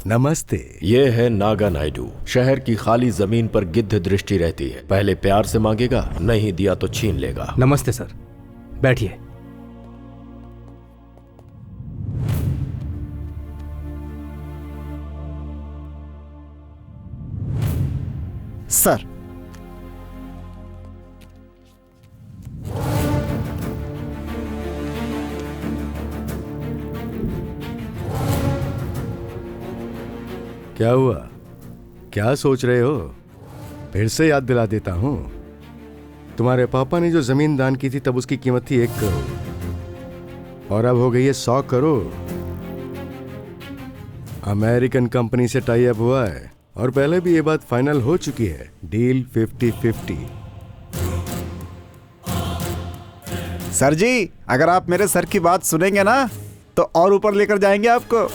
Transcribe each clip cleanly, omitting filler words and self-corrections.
नमस्ते। ये है नागा नायडू। शहर की खाली जमीन पर गिद्ध दृष्टि रहती है। पहले प्यार से मांगेगा, नहीं दिया तो छीन लेगा। नमस्ते सर, बैठिए। सर, क्या हुआ? क्या सोच रहे हो? फिर से याद दिला देता हूं। तुम्हारे पापा ने जो जमीन दान की थी तब उसकी कीमत थी 1 करोड़ और अब हो गई है 100 करोड़। अमेरिकन कंपनी से टाई अप हुआ है और पहले भी ये बात फाइनल हो चुकी है। डील 50-50। सर जी, अगर आप मेरे सर की बात सुनेंगे ना तो और ऊपर लेकर जाएंगे आपको।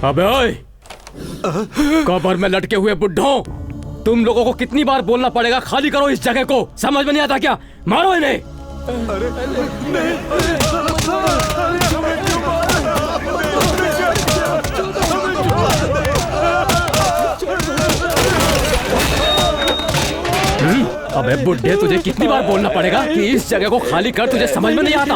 अबे ओए, कब्र में लटके हुए बुड्ढों, तुम लोगों को कितनी बार बोलना पड़ेगा खाली करो इस जगह को? समझ में नहीं आता क्या? मारो इन्हें। अबे बुड्ढे, तुझे कितनी बार बोलना पड़ेगा कि इस जगह को खाली कर? तुझे समझ में नहीं आता?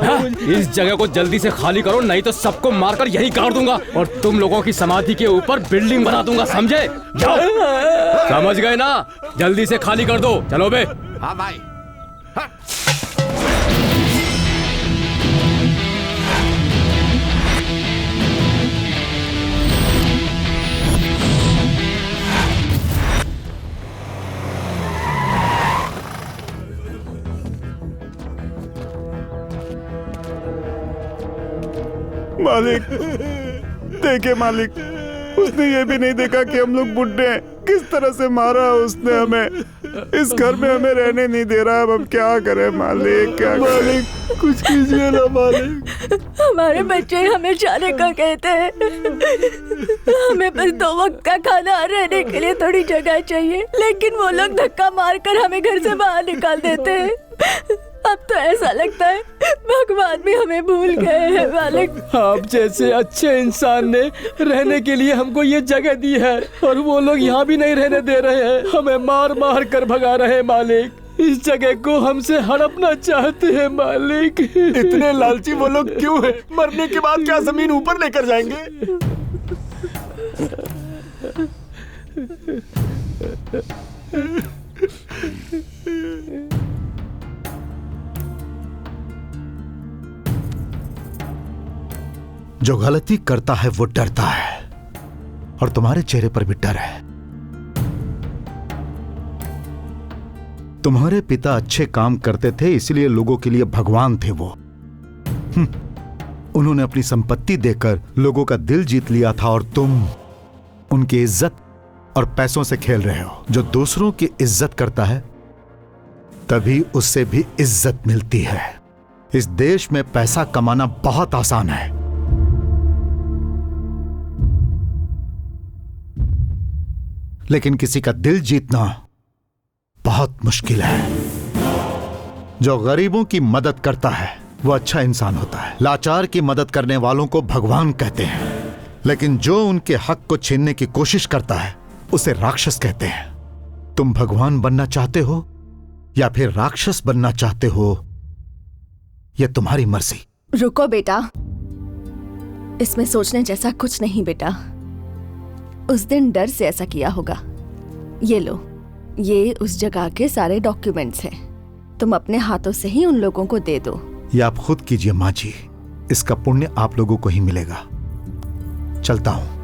हाँ? इस जगह को जल्दी से खाली करो, नहीं तो सबको मारकर यही गाड़ दूंगा और तुम लोगों की समाधि के ऊपर बिल्डिंग बना दूंगा, समझे? जाओ। समझ गए ना? जल्दी से खाली कर दो। चलो बे। हाँ भाई। मालिक, देखे मालिक, उसने ये भी नहीं देखा कि हम लोग बुड्ढे हैं। किस तरह से मारा उसने हमें। इस घर में हमें रहने नहीं दे रहा है। अब हम क्या करें मालिक? क्या मालिक, कुछ कीजिए ना मालिक। हमारे बच्चे हमें जाने का कहते हैं। हमें बस 2 वक्त का खाना और रहने के लिए थोड़ी जगह चाहिए, लेकिन वो लोग धक्का मारकर हमें घर से बाहर निकाल देते हैं। अब तो ऐसा लगता है भगवान भी हमें भूल गए हैं मालिक। आप जैसे अच्छे इंसान ने रहने के लिए हमको ये जगह दी है और वो लोग यहाँ भी नहीं रहने दे रहे हैं। हमें मार मार कर भगा रहे हैं मालिक। इस जगह को हमसे हड़पना चाहते हैं मालिक। इतने लालची वो लोग क्यों हैं? मरने के बाद क्या जमीन ऊपर लेकर जाएंगे? जो गलती करता है वो डरता है और तुम्हारे चेहरे पर भी डर है। तुम्हारे पिता अच्छे काम करते थे, इसलिए लोगों के लिए भगवान थे वो। उन्होंने अपनी संपत्ति देकर लोगों का दिल जीत लिया था और तुम उनकी इज्जत और पैसों से खेल रहे हो। जो दूसरों की इज्जत करता है तभी उससे भी इज्जत मिलती है। इस देश में पैसा कमाना बहुत आसान है, लेकिन किसी का दिल जीतना बहुत मुश्किल है। जो गरीबों की मदद करता है वो अच्छा इंसान होता है। लाचार की मदद करने वालों को भगवान कहते हैं, लेकिन जो उनके हक को छीनने की कोशिश करता है उसे राक्षस कहते हैं। तुम भगवान बनना चाहते हो या फिर राक्षस बनना चाहते हो, यह तुम्हारी मर्जी। रुको बेटा, इसमें सोचने जैसा कुछ नहीं बेटा। उस दिन डर से ऐसा किया होगा। ये लो, ये उस जगह के सारे डॉक्यूमेंट्स हैं। तुम अपने हाथों से ही उन लोगों को दे दो। ये आप खुद कीजिए माँ जी, इसका पुण्य आप लोगों को ही मिलेगा। चलता हूं।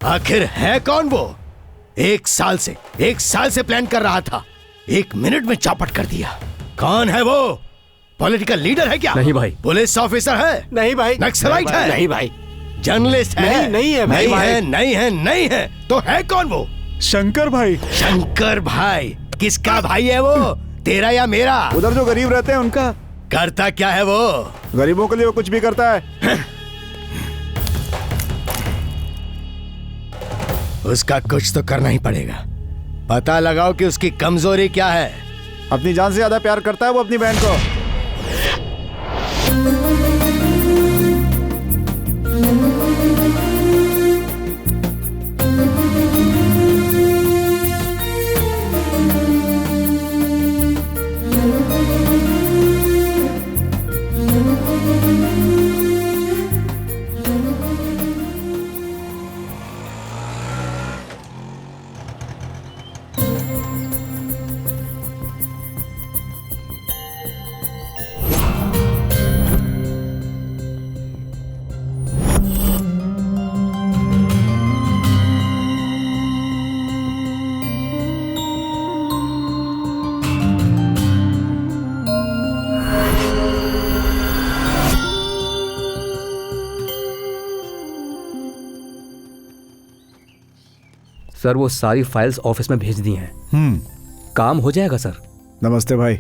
आखिर है कौन वो? एक साल से प्लान कर रहा था, 1 मिनट में चौपट कर दिया। कौन है वो? पॉलिटिकल लीडर है क्या? नहीं भाई। पुलिस ऑफिसर है? नहीं भाई। नक्सलाइट है? नहीं भाई। जर्नलिस्ट है? नहीं है भाई। नहीं है तो है कौन वो? शंकर भाई। शंकर भाई? किसका भाई है वो, तेरा या मेरा? उधर जो गरीब रहते हैं उनका। करता क्या है वो? गरीबों के लिए वो कुछ भी करता है। उसका कुछ तो करना ही पड़ेगा। पता लगाओ कि उसकी कमजोरी क्या है। अपनी जान से ज्यादा प्यार करता है वो अपनी बहन को। सर वो सारी फाइल्स ऑफिस में भेज दी हैं। काम हो जाएगा सर। नमस्ते भाई।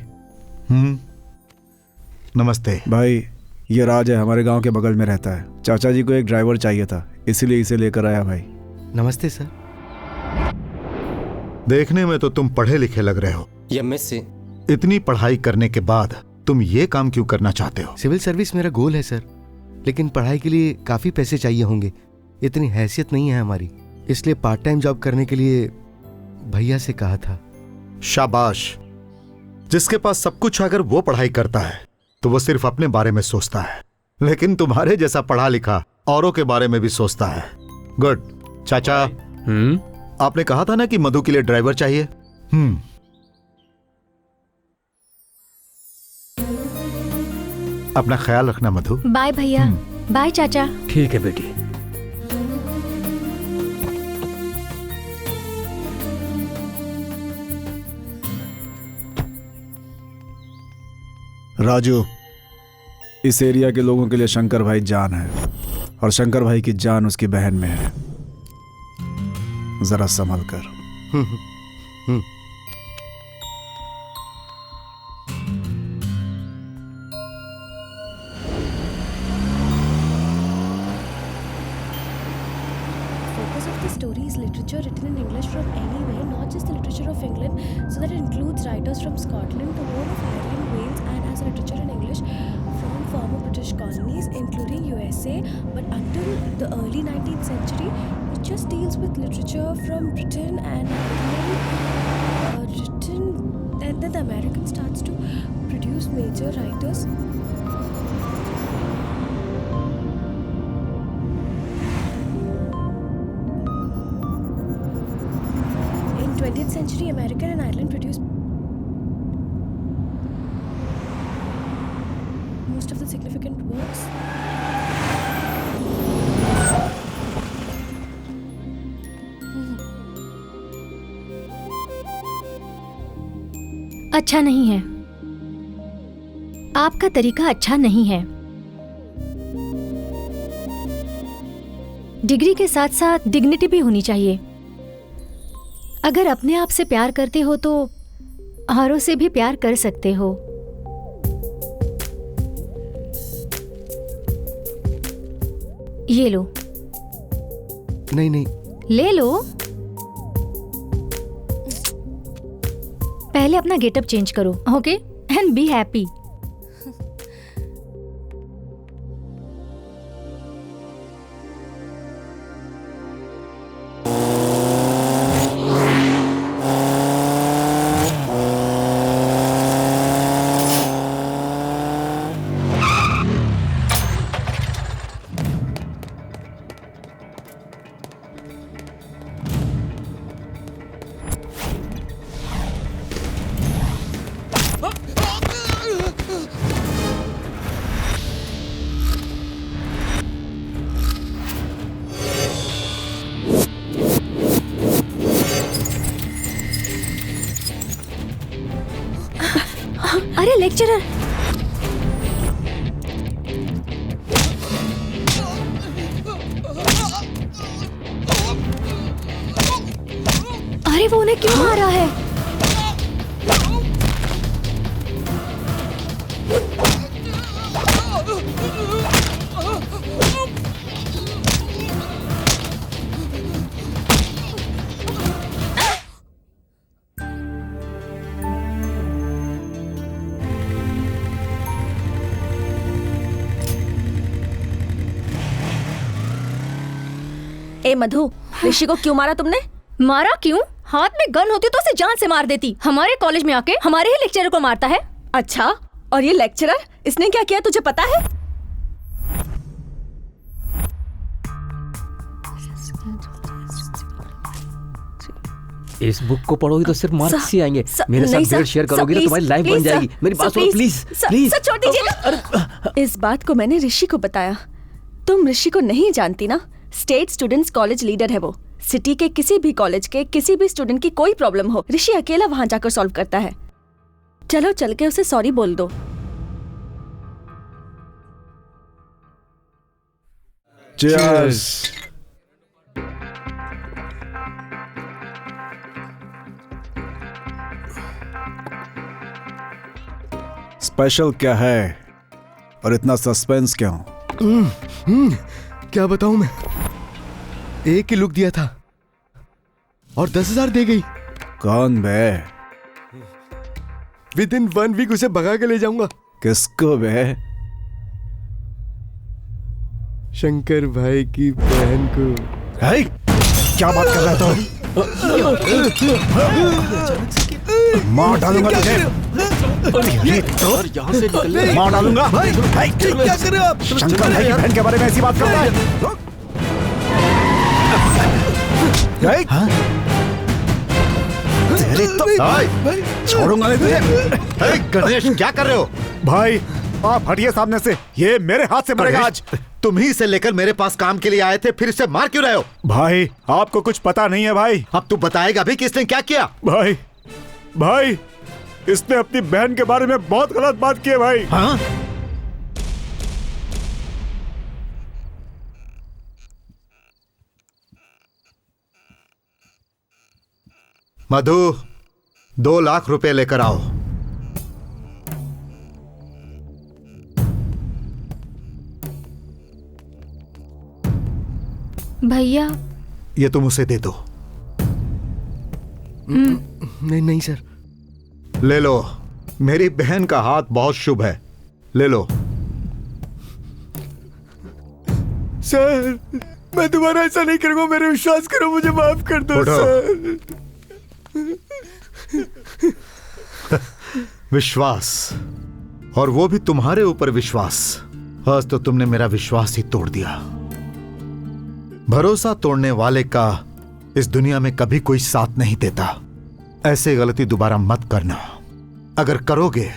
नमस्ते भाई, ये राज है, हमारे गांव के बगल में रहता है। चाचा जी को एक ड्राइवर चाहिए था, इसीलिए इसे लेकर आया भाई। नमस्ते सर। देखने में तो तुम पढ़े लिखे लग रहे हो। एमएससी। इतनी पढ़ाई करने के बाद तुम ये काम क्यों करना चाहते हो? सिविल सर्विस मेरा गोल है सर, लेकिन पढ़ाई के लिए काफी पैसे चाहिए होंगे। इतनी हैसियत नहीं है हमारी, इसलिए पार्ट टाइम जॉब करने के लिए भैया से कहा था। शाबाश। जिसके पास सब कुछ अगर वो पढ़ाई करता है तो वो सिर्फ अपने बारे में सोचता है, लेकिन तुम्हारे जैसा पढ़ा लिखा औरों के बारे में भी सोचता है। गुड। चाचा, आपने कहा था ना कि मधु के लिए ड्राइवर चाहिए। अपना ख्याल रखना मधु। बाय भैया। बाय चाचा। ठीक है बेटी। राजू, इस एरिया के लोगों के लिए शंकर भाई जान है, और शंकर भाई की जान उसकी बहन में है। जरा संभल कर। Focus of the story is literature written in English from anywhere, not just the literature of England, so that it includes writers from Scotland, the whole of Ireland, Wales, and as a literature in English from former British colonies, including USA. But until the early 19th century, it just deals with literature from Britain and then the American starts to produce major writers. In 20th century, America and Ireland produced most of the significant works. अच्छा नहीं है, आपका तरीका अच्छा नहीं है। Degree के साथ साथ डिग्निटी भी होनी चाहिए। अगर अपने आप से प्यार करते हो तो औरों से भी प्यार कर सकते हो। ये लो। नहीं नहीं, ले लो। पहले अपना गेटअप चेंज करो, ओके? And be happy. अरे लेक्चरर, अरे वो उन्हें क्यों मारा है? ए मधु, ऋषि को क्यों मारा तुमने? मारा क्यों? हाथ में गन होती तो उसे जान से मार देती। हमारे कॉलेज में आके हमारे ही लेक्चरर को मारता है। अच्छा, और ये लेक्चरर, इसने क्या किया तुझे पता है? इस बुक को पढ़ोगी तो सिर्फ मार्क्स ही आएंगे। मेरे नहीं साथ ग्रेड शेयर करोगी तो तुम्हारी लाइफ बन जाएगी। मेरी बात सुनो प्लीज प्लीज। सर छोड़ दीजिएगा। इस बात को मैंने ऋषि को बताया। तुम ऋषि को नहीं जानती ना? स्टेट स्टूडेंट्स कॉलेज लीडर है वो। सिटी के किसी भी कॉलेज के किसी भी स्टूडेंट की कोई प्रॉब्लम हो, ऋषि अकेला वहां जाकर सॉल्व करता है। चलो चल के उसे सॉरी बोल दो। Cheers. स्पेशल क्या है और इतना सस्पेंस क्यों? क्या बताऊं मैं? एक ही लुक दिया था और 10,000 दे गई। कौन बे? विद इन 1 वीक उसे भगा के ले जाऊंगा। किसको बे? शंकर भाई की बहन को। है? क्या बात कर रहा था? मार डालूंगा तुझे। यहाँ से निकल। मार डालूंगा। क्या कर रहे हो आप? शंकर भाई की बहन के बारे में ऐसी बात करता है? तेरे तो छोड़ूंगा नहीं तुझे। गणेश, क्या कर रहे हो? भाई आप हटिए सामने से। ये मेरे हाथ से मरेगा आज। तुम ही इसे लेकर मेरे पास काम के लिए आए थे, फिर इसे मार क्यों रहे हो? भाई आपको कुछ पता नहीं है भाई। अब तू बताएगा भी कि इसने क्या किया? भाई इसने अपनी बहन के बारे में बहुत गलत बात की है भाई। हाँ? मधु, 2 लाख रुपए लेकर आओ। भैया, ये तुम उसे दे दो। नहीं नहीं सर। ले लो, मेरी बहन का हाथ बहुत शुभ है। ले लो। सर, मैं दोबारा ऐसा नहीं करूंगा। मेरे विश्वास करो, मुझे माफ कर दो सर। विश्वास, और वो भी तुम्हारे ऊपर विश्वास। आज तो तुमने मेरा विश्वास ही तोड़ दिया। भरोसा तोड़ने वाले का इस दुनिया में कभी कोई साथ नहीं देता। ऐसे गलती दोबारा मत करना। अगर करोगे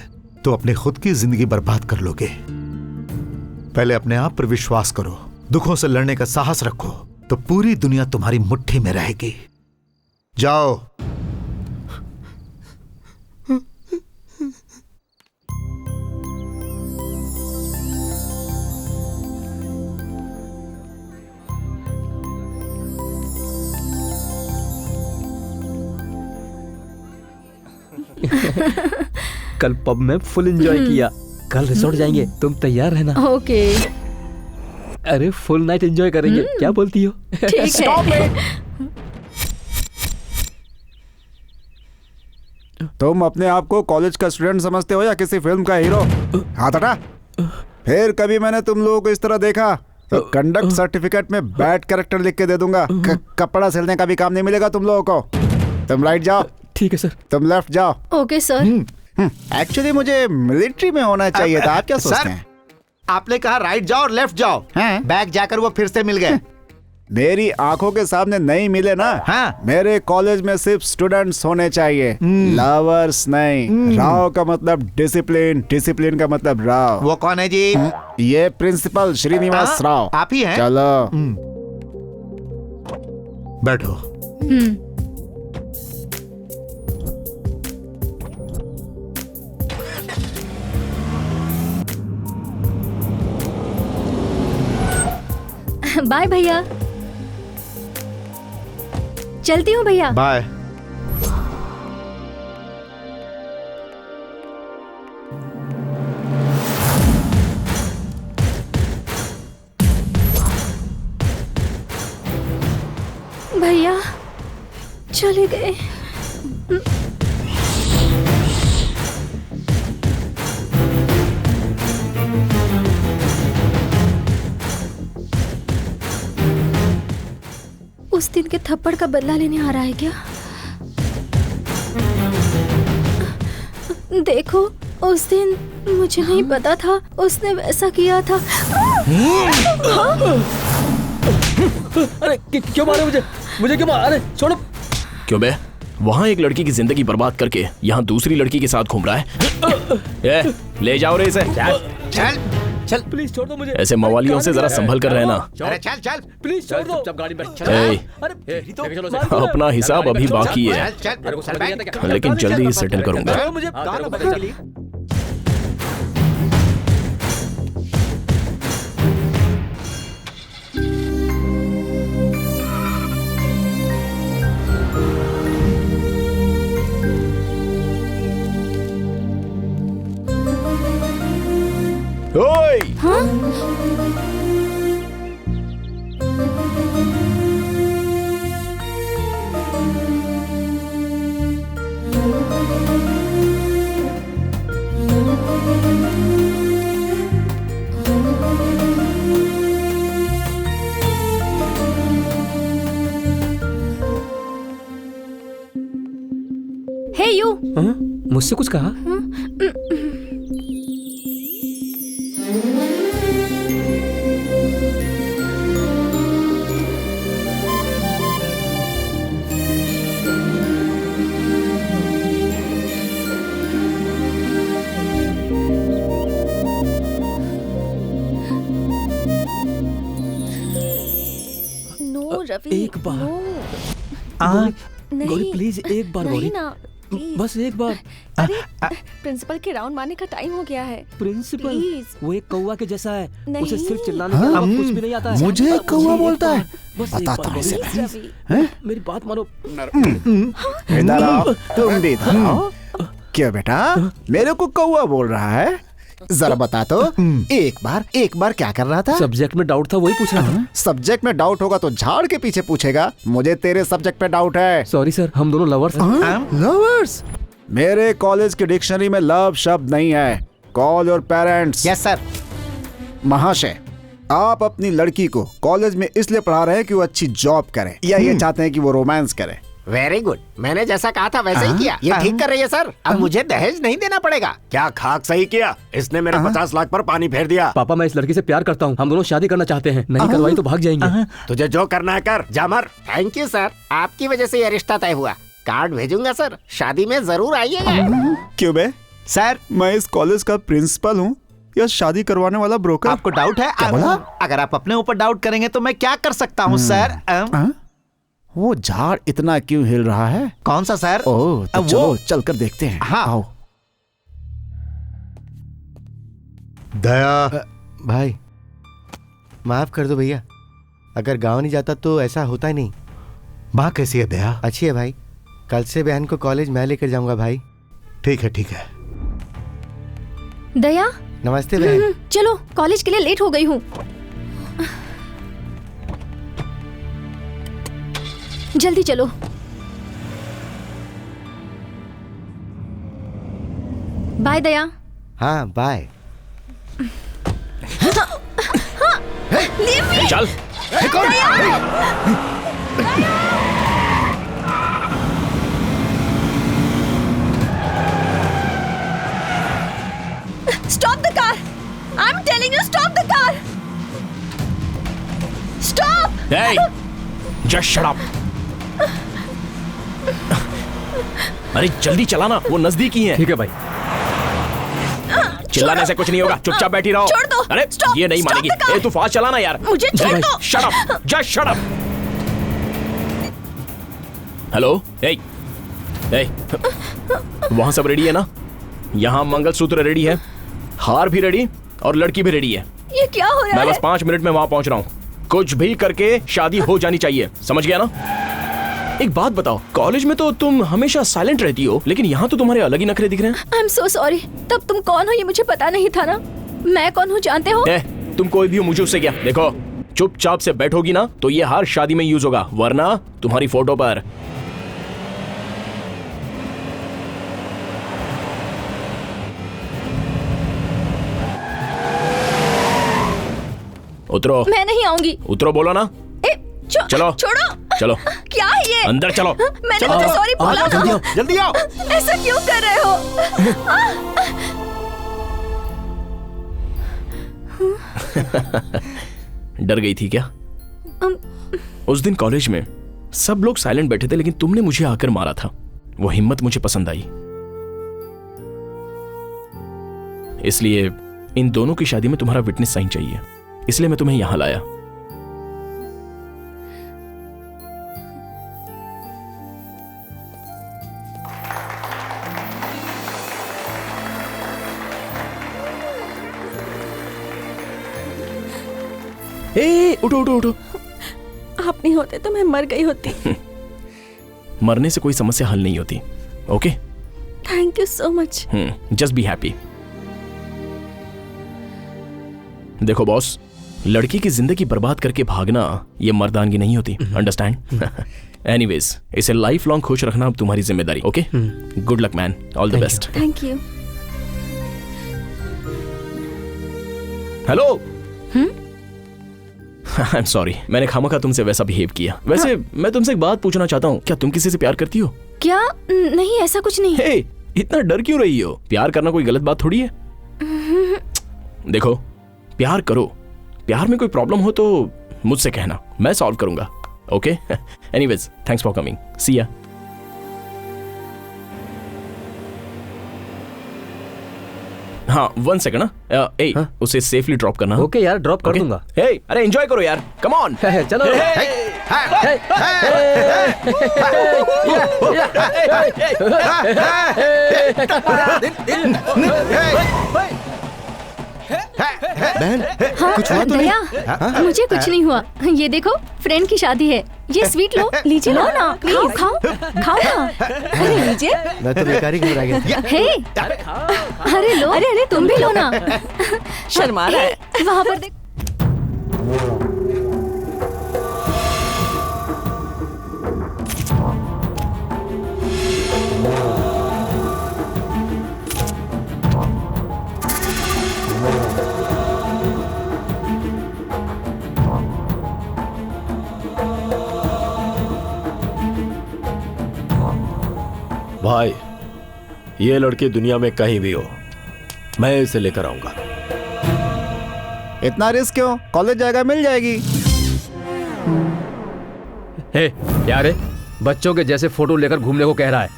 तो अपने खुद की जिंदगी बर्बाद कर लोगे। पहले अपने आप पर विश्वास करो, दुखों से लड़ने का साहस रखो, तो पूरी दुनिया तुम्हारी मुट्ठी में रहेगी। जाओ। कल पब में फुल एंजॉय किया, कल रिसोर्ट जाएंगे, तुम तैयार रहना। ओके अरे फुल नाइट एंजॉय करेंगे, क्या बोलती हो? ठीक है। तुम अपने आप को कॉलेज का स्टूडेंट समझते हो या किसी फिल्म का हीरो? हाथ हटा। फिर कभी मैंने तुम लोगों को इस तरह देखा तो कंडक्ट सर्टिफिकेट में बैड कैरेक्टर लिख के दे दूंगा। कपड़ा सिलने का भी काम नहीं मिलेगा तुम लोगों को। तुम राइट जाओ। ठीक है सर। तुम लेफ्ट जाओ। Okay sir. एक्चुअली मुझे मिलिट्री में होना चाहिए था। आप क्या सोचते हैं? आपने कहा राइट जाओ और लेफ्ट जाओ, बैग जाकर वो फिर से मिल गए। मेरी आंखों के सामने नहीं मिले ना। हाँ। मेरे कॉलेज में सिर्फ स्टूडेंट्स होने चाहिए, लवर्स नहीं। राव का मतलब डिसिप्लिन, डिसिप्लिन का मतलब राव। वो कौन है जी? ये प्रिंसिपल श्रीनिवास राव। आप ही हैं? चलो बैठो। बाय भैया, चलती हूँ भैया। बाय। भैया चले गए। उस दिन के थप्पड़ का बदला लेने आ रहा है क्या? देखो उस दिन मुझे नहीं पता था उसने वैसा किया था। अरे क्यों मारे मुझे? मुझे क्यों मारे? अरे छोड़ो। क्यों बे? वहाँ एक लड़की की जिंदगी बर्बाद करके यहाँ दूसरी लड़की के साथ घूम रहा है। ले जाओ रे इसे। चल चल प्लीज छोड़ दो मुझे। ऐसे मवालियों से जरा संभल कर रहना। अरे चल चल प्लीज छोड़ दो। चुपचाप गाड़ी में बैठ। ए, अरे अपना हिसाब अभी बाकी है, चल चल। लेकिन जल्दी ही सेटल करूंगा। मुझे ओए! हे यू। मुझसे कुछ कहा? रवि एक बार। नहीं गौरी प्लीज एक बार। नहीं गौरी ना प्लीज। बस एक बार। अरे प्रिंसिपल के राउंड मारने का टाइम हो गया है। Principal please. वो एक कौवा के जैसा है, नहीं। उसे सिर्फ चिल्लाने के अलावा कुछ भी नहीं आता है। मुझे कौवा बोलता है? बस एक बताता बार हूं इसे। गौरी, मेरी बात मानो। इधर आओ, तुम भी इधर आओ। क्या बेटा मेरे को कौवा बोल रहा है? जरा बता तो। एक बार क्या कर रहा था? सब्जेक्ट में डाउट था, वही पूछ रहा था। सब्जेक्ट में डाउट होगा तो झाड़ के पीछे पूछेगा। मुझे तेरे सब्जेक्ट पे डाउट है। सॉरी सर, हम दोनों लवर्स हैं। लवर्स? मेरे कॉलेज की डिक्शनरी में लव शब्द नहीं है। Call your parents. Yes sir. महाशय, आप अपनी लड़की को कॉलेज में इसलिए पढ़ा रहे हैं कि वो अच्छी जॉब करे या ये चाहते हैं कि वो रोमांस करे? वेरी गुड, मैंने जैसा कहा था वैसे ही किया। ये ठीक कर रही है सर। अब मुझे दहेज नहीं देना पड़ेगा। क्या खाक सही किया? इसने मेरे 50 लाख पर पानी फेर दिया। पापा मैं इस लड़की से प्यार करता हूँ, हम दोनों शादी करना चाहते हैं। नहीं करवाई तो भाग जाएंगे। तुझे जो करना है कर, जा मर। थैंक यू सर, आपकी वजह से ये रिश्ता तय हुआ। कार्ड भेजूंगा सर, शादी में जरूर आइएगा। क्यों बे? सर मैं इस कॉलेज का प्रिंसिपल हूँ या शादी करवाने वाला ब्रोकर? आपको डाउट है? अगर आप अपने ऊपर डाउट करेंगे तो मैं क्या कर सकता हूँ सर? वो झाड़ इतना क्यों हिल रहा है? कौन सा सर? ओह, तो चलो चलकर देखते हैं। हाँ। आओ। दया भाई माफ कर दो भैया, अगर गांव नहीं जाता तो ऐसा होता ही नहीं। माँ कैसी है दया? अच्छी है भाई, कल से बहन को कॉलेज मैं लेकर जाऊंगा भाई। ठीक है ठीक है। दया, नमस्ते बहन। चलो कॉलेज के लिए लेट हो गई हूँ। जल्दी चलो। बाय दया। हाँ बाय। चल। Stop the car! I'm telling you, stop the car! Stop! Hey! Just shut up! अरे जल्दी चलाना, वो नजदीक ही है। ठीक है भाई। चिल्लाने से कुछ नहीं होगा, चुपचाप बैठी रहो। छोड़ दो। अरे Stop! ये नहीं Stop मानेगी। the car! ए तू फास्ट चलाना यार। मुझे छोड़ दो। Shut up! Just shut up! Hello, ए, वहाँ सब रेडी है ना? यहाँ मंगलसूत्र रेडी है, हार भी रेडी और लड़की भी रेडी है। ये क्या हो रहा मैं है? बस 5 मिनट में वहाँ पहुँच रहा हूँ। कुछ भी करके शादी हो जानी चाहिए, समझ गया ना? एक बात बताओ, कॉलेज में तो तुम हमेशा साइलेंट रहती हो, लेकिन यहाँ तो तुम्हारे अलग ही नखरे दिख रहे हैं। I'm so sorry. तब तुम कौन हो ये मुझे पता नहीं था ना। मैं कौन हूँ जानते हो? तुम कोई भी हो, मुझे उससे क्या? देखो, चुपचाप से बैठोगी ना तो ये हार शादी में यूज होगा, वरना तुम्हारी फोटो पर। उतरो। मैं नहीं आऊंगी। उतरो बोलो ना। चलो छोड़ो। चलो। क्या है ये? अंदर चलो। मैंने तुझे सॉरी बोला था। जल्दी आओ। ऐसा क्यों कर रहे हो? डर गई थी क्या? उस दिन कॉलेज में सब लोग साइलेंट बैठे थे, लेकिन तुमने मुझे आकर मारा था। वो हिम्मत मुझे पसंद आई, इसलिए इन दोनों की शादी में तुम्हारा विटनेस साइन चाहिए, इसलिए मैं तुम्हें यहां लाया। उठो उठो उठो। आप नहीं होते तो मैं मर गई होती। मरने से कोई समस्या हल नहीं होती। Okay, thank you so much. Just be happy. देखो बॉस, लड़की की जिंदगी बर्बाद करके भागना ये मर्दानगी नहीं होती, अंडरस्टैंड? एनीवेज, इसे लाइफ लॉन्ग खुश रखना अब तुम्हारी जिम्मेदारी। Okay, good luck man, all the best. Thank you. Hello. I am sorry, मैंने खामखा तुमसे वैसा बिहेव किया। वैसे मैं तुमसे एक बात पूछना चाहता हूँ, क्या तुम किसी से प्यार करती हो? क्या? नहीं, ऐसा कुछ नहीं। हे, इतना डर क्यों रही हो? प्यार करना कोई गलत बात थोड़ी है। देखो, प्यार करो, प्यार में कोई प्रॉब्लम हो तो मुझसे कहना, मैं सॉल्व करूंगा। Okay, anyways, thanks for coming, see ya. हाँ, 1 सेकंड ना। उसे सेफली ड्रॉप करना। ओके यार, ड्रॉप कर दूंगा। अरे एंजॉय करो यार, कम ऑन। चलो। बहन, कुछ हुआ तो दया, नहीं? मुझे कुछ नहीं हुआ। ये देखो, फ्रेंड की शादी है। ये स्वीट लो, लीजिए, लो ना, खाओ खाओ खाओ ना। अरे लीजिए। मैं तो बेकार ही घबरा गया। हे, अरे लो, अरे तुम भी लो ना। शर्मा रहा है। वहाँ पर देख। भाई, ये लड़की दुनिया में कहीं भी हो, मैं इसे लेकर आऊंगा। इतना रिस्क क्यों? कॉलेज जाएगा, मिल जाएगी। हे यार, बच्चों के जैसे फोटो लेकर घूमने को कह रहा है।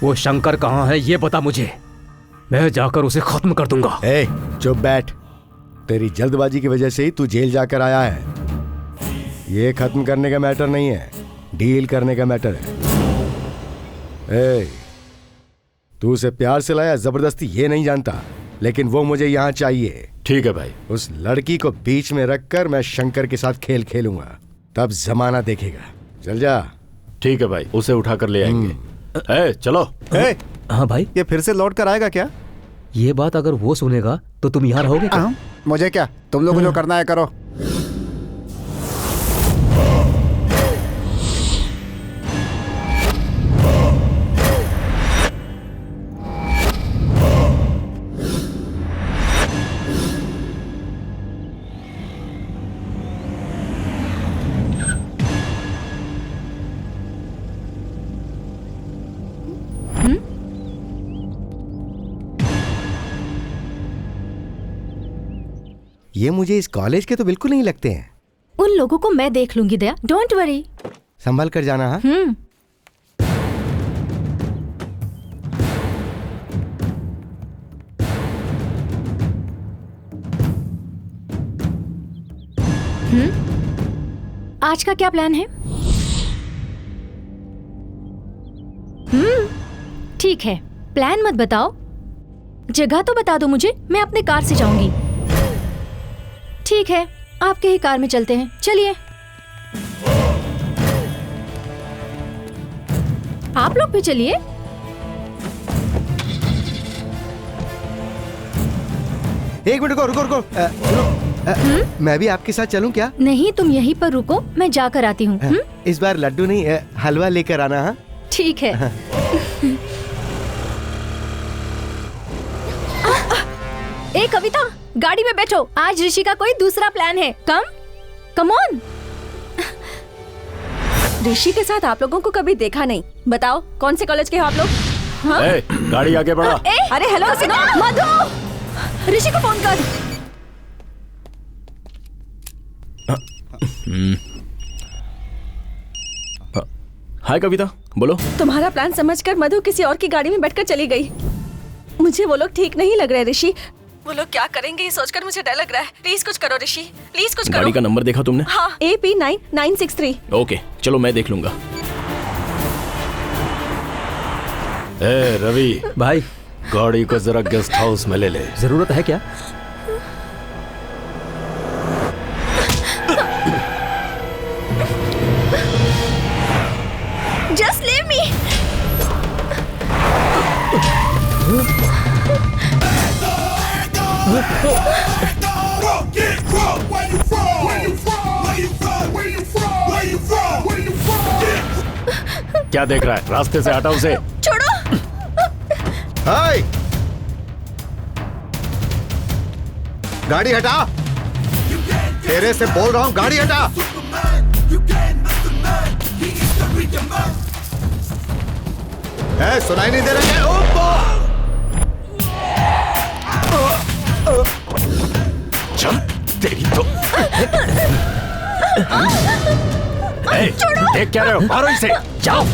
वो शंकर कहाँ है ये बता मुझे, मैं जाकर उसे खत्म कर दूंगा। ए, चुप बैठ। तेरी जल्दबाजी की वजह से ही तू जेल जाकर आया है। ये खत्म करने का मैटर नहीं है, डील करने का मैटर है। ए, तू उसे प्यार से लाया जबरदस्ती ये नहीं जानता, लेकिन वो मुझे यहाँ चाहिए। ठीक है भाई। उस लड़की को बीच में रखकर मैं शंकर के साथ खेल खेलूंगा, तब जमाना देखेगा। चल जा। ठीक है भाई, उसे उठाकर ले आएंगे। चलो। हाँ भाई, ये फिर से लौट कर आएगा क्या? ये बात अगर वो सुनेगा तो तुम यहाँ रहोगे क्या? मुझे क्या, तुम लोग जो करना है करो। ये मुझे इस कॉलेज के तो बिल्कुल नहीं लगते हैं। उन लोगों को मैं देख लूंगी दया, डोंट वरी। संभल कर जाना। हाँ आज का क्या प्लान है? ठीक है, प्लान मत बताओ, जगह तो बता दो मुझे, मैं अपने कार से जाऊंगी। ठीक है, आपके ही कार में चलते हैं, चलिए। आप लोग भी चलिए। एक मिनट रुको रुको रुको। मैं भी आपके साथ चलूं क्या? नहीं, तुम यहीं पर रुको, मैं जाकर आती हूँ। इस बार लड्डू नहीं हलवा लेकर आना। हाँ ठीक है। ए कविता, गाड़ी में बैठो, आज ऋषि का कोई दूसरा प्लान है। Come on. ऋषि के साथ आप लोगों को कभी देखा नहीं। बताओ कौन से कॉलेज के हो आप लोग? हाँ? गाड़ी आगे बढ़ा। अरे हेलो मधु, ऋषि को फोन कर। हाय कविता, बोलो। तुम्हारा प्लान समझकर मधु किसी और की गाड़ी में बैठकर चली गई। मुझे वो लोग ठीक नहीं लग रहे ऋषि। वो लोग क्या करेंगे ये सोचकर मुझे डर लग रहा है। प्लीज कुछ करो ऋषि, प्लीज कुछ करो। गाड़ी का नंबर देखा तुमने? हाँ, AP9963। ओके, चलो मैं देख लूंगा। ए रवि भाई, गाड़ी को जरा गेस्ट हाउस में ले ले। जरूरत है क्या? Just leave me. क्या देख रहा है? रास्ते से हटा उसे। छोड़ो। हाय, गाड़ी हटा। तेरे से बोल रहा हूं, गाड़ी हटा। सुनाई नहीं दे रहा है? चल तेरी तो। देख क्या रहे हो? मारो इसे, जाओ।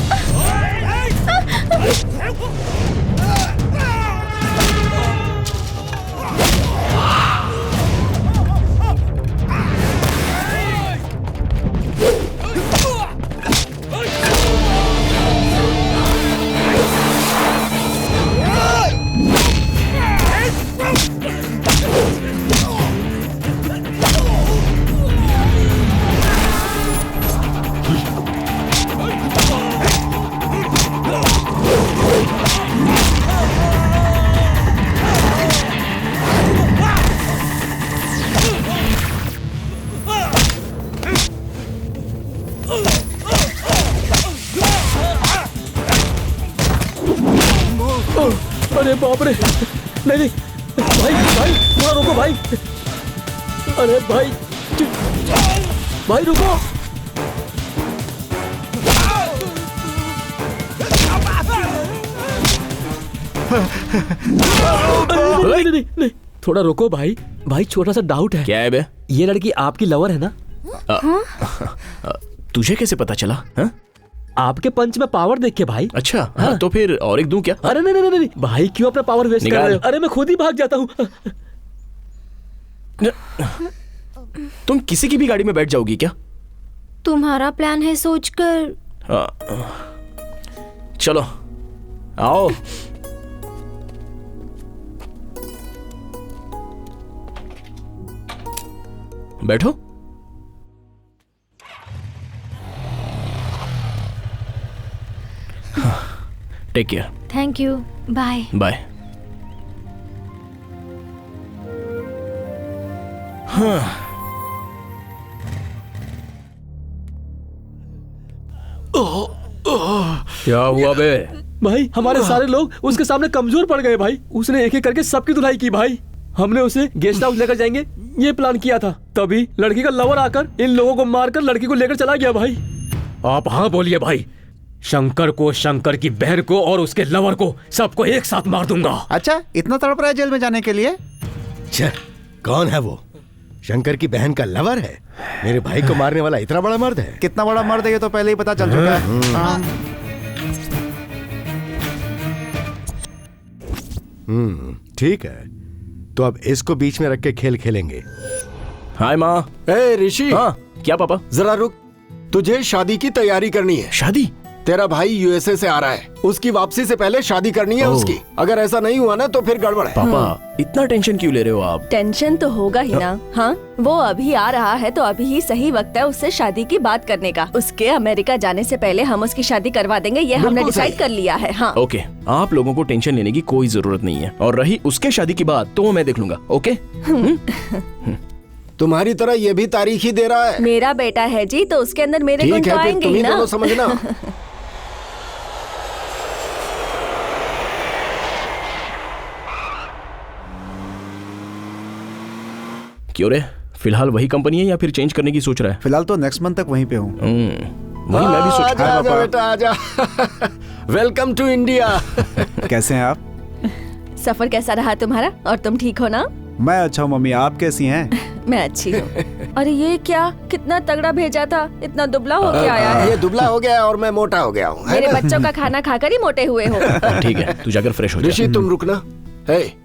अरे बाप रे, नहीं भाई, थोड़ा रुको भाई। अरे भाई रुको। नहीं, थोड़ा रुको भाई। छोटा सा डाउट है। क्या है बे? ये लड़की आपकी लवर है ना? तुझे कैसे पता चला? हा? आपके पंच में पावर देख के भाई। अच्छा, हाँ। तो फिर और एक दूं क्या? अरे नहीं भाई, क्यों अपना पावर वेस्ट कर रहे हो? अरे मैं खुद ही भाग जाता हूँ। तुम किसी की भी गाड़ी में बैठ जाओगी क्या? तुम्हारा प्लान है सोचकर। चलो आओ। बैठो। Take care. Thank you, bye. Bye. हाँ। क्या हुआ बे? भाई हमारे सारे लोग उसके सामने कमजोर पड़ गए भाई। उसने एक एक करके सबकी धुलाई की भाई। हमने उसे गेस्ट हाउस लेकर जाएंगे ये प्लान किया था, तभी लड़की का लवर आकर इन लोगों को मारकर लड़की को लेकर चला गया भाई। आप हाँ बोलिए भाई। शंकर को, शंकर की बहन को और उसके लवर को सबको एक साथ मार दूंगा। अच्छा, इतना तड़प रहा है जेल में जाने के लिए? कौन है वो? शंकर की बहन का लवर है? मेरे भाई को मारने वाला इतना बड़ा मर्द है? कितना बड़ा मर्द है ये तो पहले ही पता चल चुका है। ठीक है, तो अब इसको बीच में रख के खेल खेलेंगे। हाय माँ। ए ऋषि। हाँ क्या पापा? जरा रुक, तुझे शादी की तैयारी करनी है। शादी? तेरा भाई यूएसए से आ रहा है, उसकी वापसी से पहले शादी करनी है उसकी। अगर ऐसा नहीं हुआ ना तो फिर गड़बड़ है। पापा इतना टेंशन क्यों ले रहे हो आप? टेंशन तो होगा ही ना। हाँ, वो अभी आ रहा है तो अभी ही सही वक्त है उससे शादी की बात करने का। उसके अमेरिका जाने से पहले हम उसकी शादी करवा देंगे, ये हमने डिसाइड कर लिया है। हाँ ओके, आप लोगों को टेंशन लेने की कोई जरूरत नहीं है। और रही उसके शादी की बात तो मैं देख लूंगा। ओके? तुम्हारी तरह ये भी तारीख ही दे रहा है। मेरा बेटा है जी, तो उसके अंदर मेरे गुण ठीक तो है, फिर आएंगे तुम ही ही ना। दोनों समझना। क्यों रे, फिलहाल वही कंपनी है या फिर चेंज करने की सोच रहा है? फिलहाल तो नेक्स्ट मंथ तक वहीं पे हूँ। वही मैं भी सोच रहा आजा बेटा आजा। Welcome to India. कैसे हैं आप? सफर कैसा रहा तुम्हारा? और तुम ठीक हो ना? मैं अच्छा हूँ मम्मी, आप कैसी हैं? मैं अच्छी हूँ। अरे ये क्या, कितना तगड़ा भेजा था, इतना दुबला हो के आया है। ये दुबला हो गया और मैं मोटा हो गया हूँ। मेरे बच्चों का खाना खाकर ही मोटे हुए हो। ठीक है, तू जाकर फ्रेश हो जा। ऋषि तुम रुकना।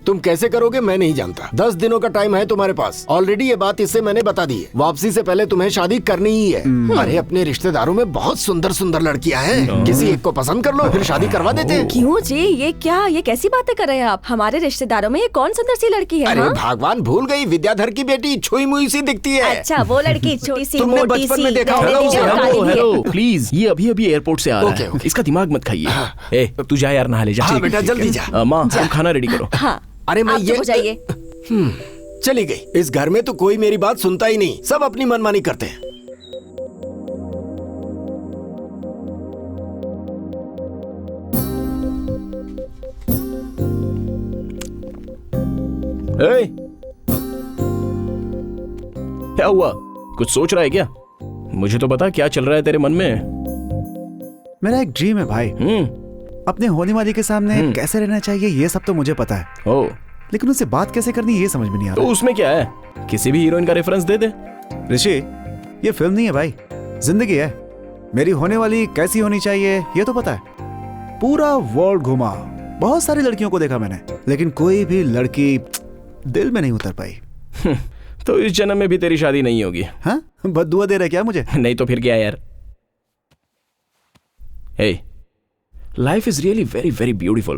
तुम कैसे करोगे मैं नहीं जानता। 10 दिनों का टाइम है तुम्हारे पास। ऑलरेडी ये बात इससे मैंने बता दी है। वापसी से पहले तुम्हें शादी करनी ही है। अरे अपने रिश्तेदारों में बहुत सुंदर सुंदर लड़कियां हैं, किसी एक को पसंद कर लो फिर शादी करवा देते हैं। क्यों जी, ये क्या, ये कैसी बातें कर रहे हैं आप? हमारे रिश्तेदारों में ये कौन सुंदर सी लड़की है? अरे हाँ? भगवान भूल गई, विद्याधर की बेटी छुई मुई सी दिखती है। अच्छा वो लड़की छोटी सी तुमने मोटी बचपन सी, में देखा रहने होगा। दीजिए, काली भी है। हेलो प्लीज, ये अभी अभी एयरपोर्ट से आ रहा है। इसका दिमाग मत खाइए। ए तू जा यार, नहा ले जा। हाँ बेटा जल्दी जा। माँ तुम खाना रेडी करो। हाँ अरे मैं आप ये चुप हो जाइए। चली गई। इस घर में तो कोई मेरी बात सुनता ही नहीं, सब अपनी मनमानी करते हैं। क्या हुआ, कुछ सोच रहा है क्या? मुझे तो बता क्या चल रहा है तेरे मन में। मेरा एक ड्रीम है भाई, अपने होने वाली के सामने कैसे रहना चाहिए ये सब तो मुझे पता है। ओ, लेकिन उससे बात कैसे करनी ये समझ में नहीं आ रहा। तो उसमें क्या है, किसी भी हीरोइन का रेफरेंस दे दे। ऋषि ये फिल्म नहीं है भाई, जिंदगी है। मेरी होने वाली कैसी होनी चाहिए ये तो पता है। पूरा वर्ल्ड घुमा, बहुत सारी लड़कियों को देखा मैंने, लेकिन कोई भी लड़की दिल में नहीं उतर पाई। तो इस जन्म में भी तेरी शादी नहीं होगी। हाँ, बद्दुआ दे रहे क्या मुझे? नहीं तो फिर क्या यार। Hey, life is really very very beautiful.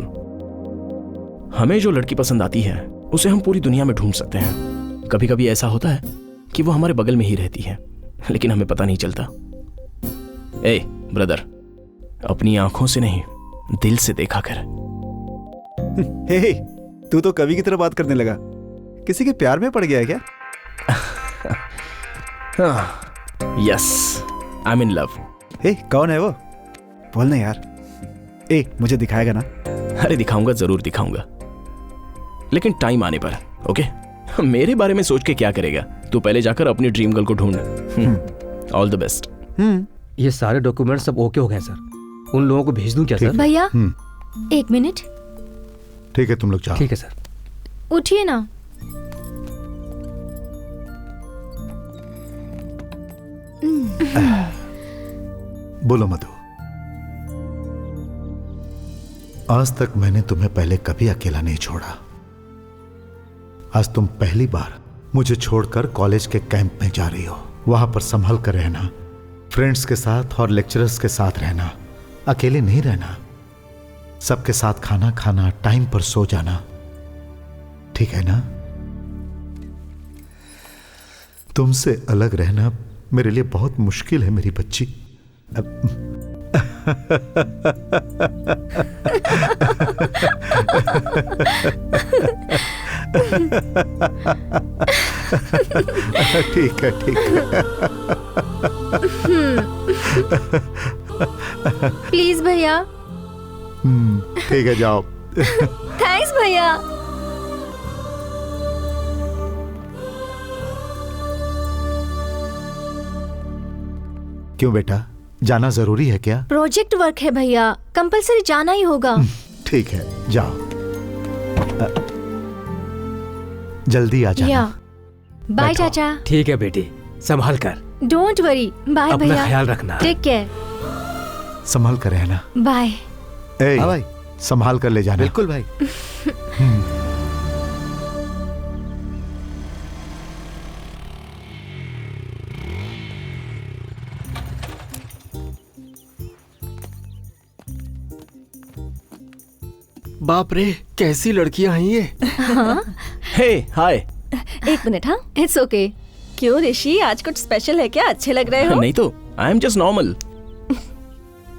हमें जो लड़की पसंद आती है उसे हम पूरी दुनिया में ढूंढ सकते हैं। कभी कभी ऐसा होता है कि वो हमारे बगल में ही रहती है, लेकिन हमें पता नहीं चलता। ए ब्रदर, अपनी आंखों से नहीं दिल से देखा कर। हे, तू तो कवि की तरह बात करने लगा। किसी के प्यार में पड़ गया है क्या? Yes, I am in love. Hey, कौन है वो? बोलना यार। ए, मुझे दिखाएगा ना? अरे दिखाऊंगा, जरूर दिखाऊंगा, लेकिन टाइम आने पर। ओके? मेरे बारे में सोच के क्या करेगा, तू पहले जाकर अपनी ड्रीम गर्ल को ढूंढ। All the best. ये सारे डॉक्यूमेंट सब ओके हो गए सर, उन लोगों को भेज दूं क्या सर? भैया एक मिनट। ठीक है तुम लोग जाओ। ठीक है सर। उठिए ना। बोलो मधु। आज तक मैंने तुम्हें पहले कभी अकेला नहीं छोड़ा। आज तुम पहली बार मुझे छोड़कर कॉलेज के कैंप में जा रही हो। वहां पर संभल कर रहना, फ्रेंड्स के साथ और लेक्चरर्स के साथ रहना, अकेले नहीं रहना, सबके साथ खाना खाना, टाइम पर सो जाना, ठीक है ना? तुमसे अलग रहना मेरे लिए बहुत मुश्किल है मेरी बच्ची। ठीक है, ठीक है। प्लीज भैया। ठीक है, जाओ। थैंक्स भैया। क्यों बेटा, जाना जरूरी है क्या? प्रोजेक्ट वर्क है भैया, कंपलसरी जाना ही होगा। ठीक है, जाओ। जल्दी आ जाना। बाय चाचा। ठीक है बेटी, संभाल कर। Don't worry. बाय अपना भैया। ख्याल रखना। Take care. संभाल कर रहना। बाय। हाँ भाई, संभाल कर ले जाना। बिल्कुल भाई। बाप रे, कैसी लड़कियां हैं ये। हे हाय। एक मिनट। हाँ, इट्स ओके। क्यों ऋषि, आज कुछ स्पेशल है क्या? अच्छे लग रहे हो। नहीं तो, आई एम जस्ट नॉर्मल।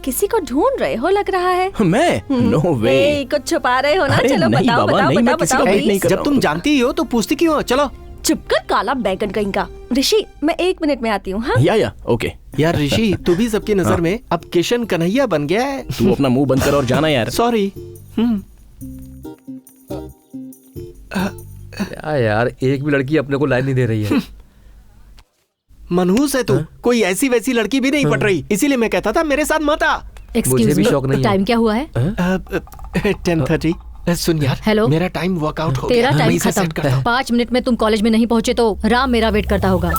किसी को ढूंढ रहे हो लग रहा है। मैं? नो वे। कुछ छुपा रहे हो ना? अरे चलो नहीं बताओ बाबा, बताओ नहीं, मैं बताओ किसी को बताओ वेट नहीं please। कर रहा जब तुम जानती ही हो तो पूछती क्यों हो? चलो। चुप कर काला बैगन कहीं का। ऋषि, मैं 1 मिनट में आती हूँ। हाँ, या ओके। यार ऋषि, तू भी सबकी नजर में अब किशन कन्हैया बन गया है। तू अपना मुंह बंद कर और जाना यार। सॉरी। क्या यार, एक भी लड़की अपने को लाइन नहीं दे रही है। मनहूस है तू। कोई ऐसी वैसी लड़की भी नहीं पट रही, इसीलिए मैं कहता था मेरे साथ मत आ। एक्सक्यूज मी, टाइम क्या हुआ है? 10:30। सुन यार, हेलो, मेरा टाइम वर्कआउट हो तेरा गया। टाइम मैं इसे सेट करता खत्म। हूँ। 5 मिनट में तुम कॉलेज में नहीं पहुंचे तो राम मेरा वेट करता होगा।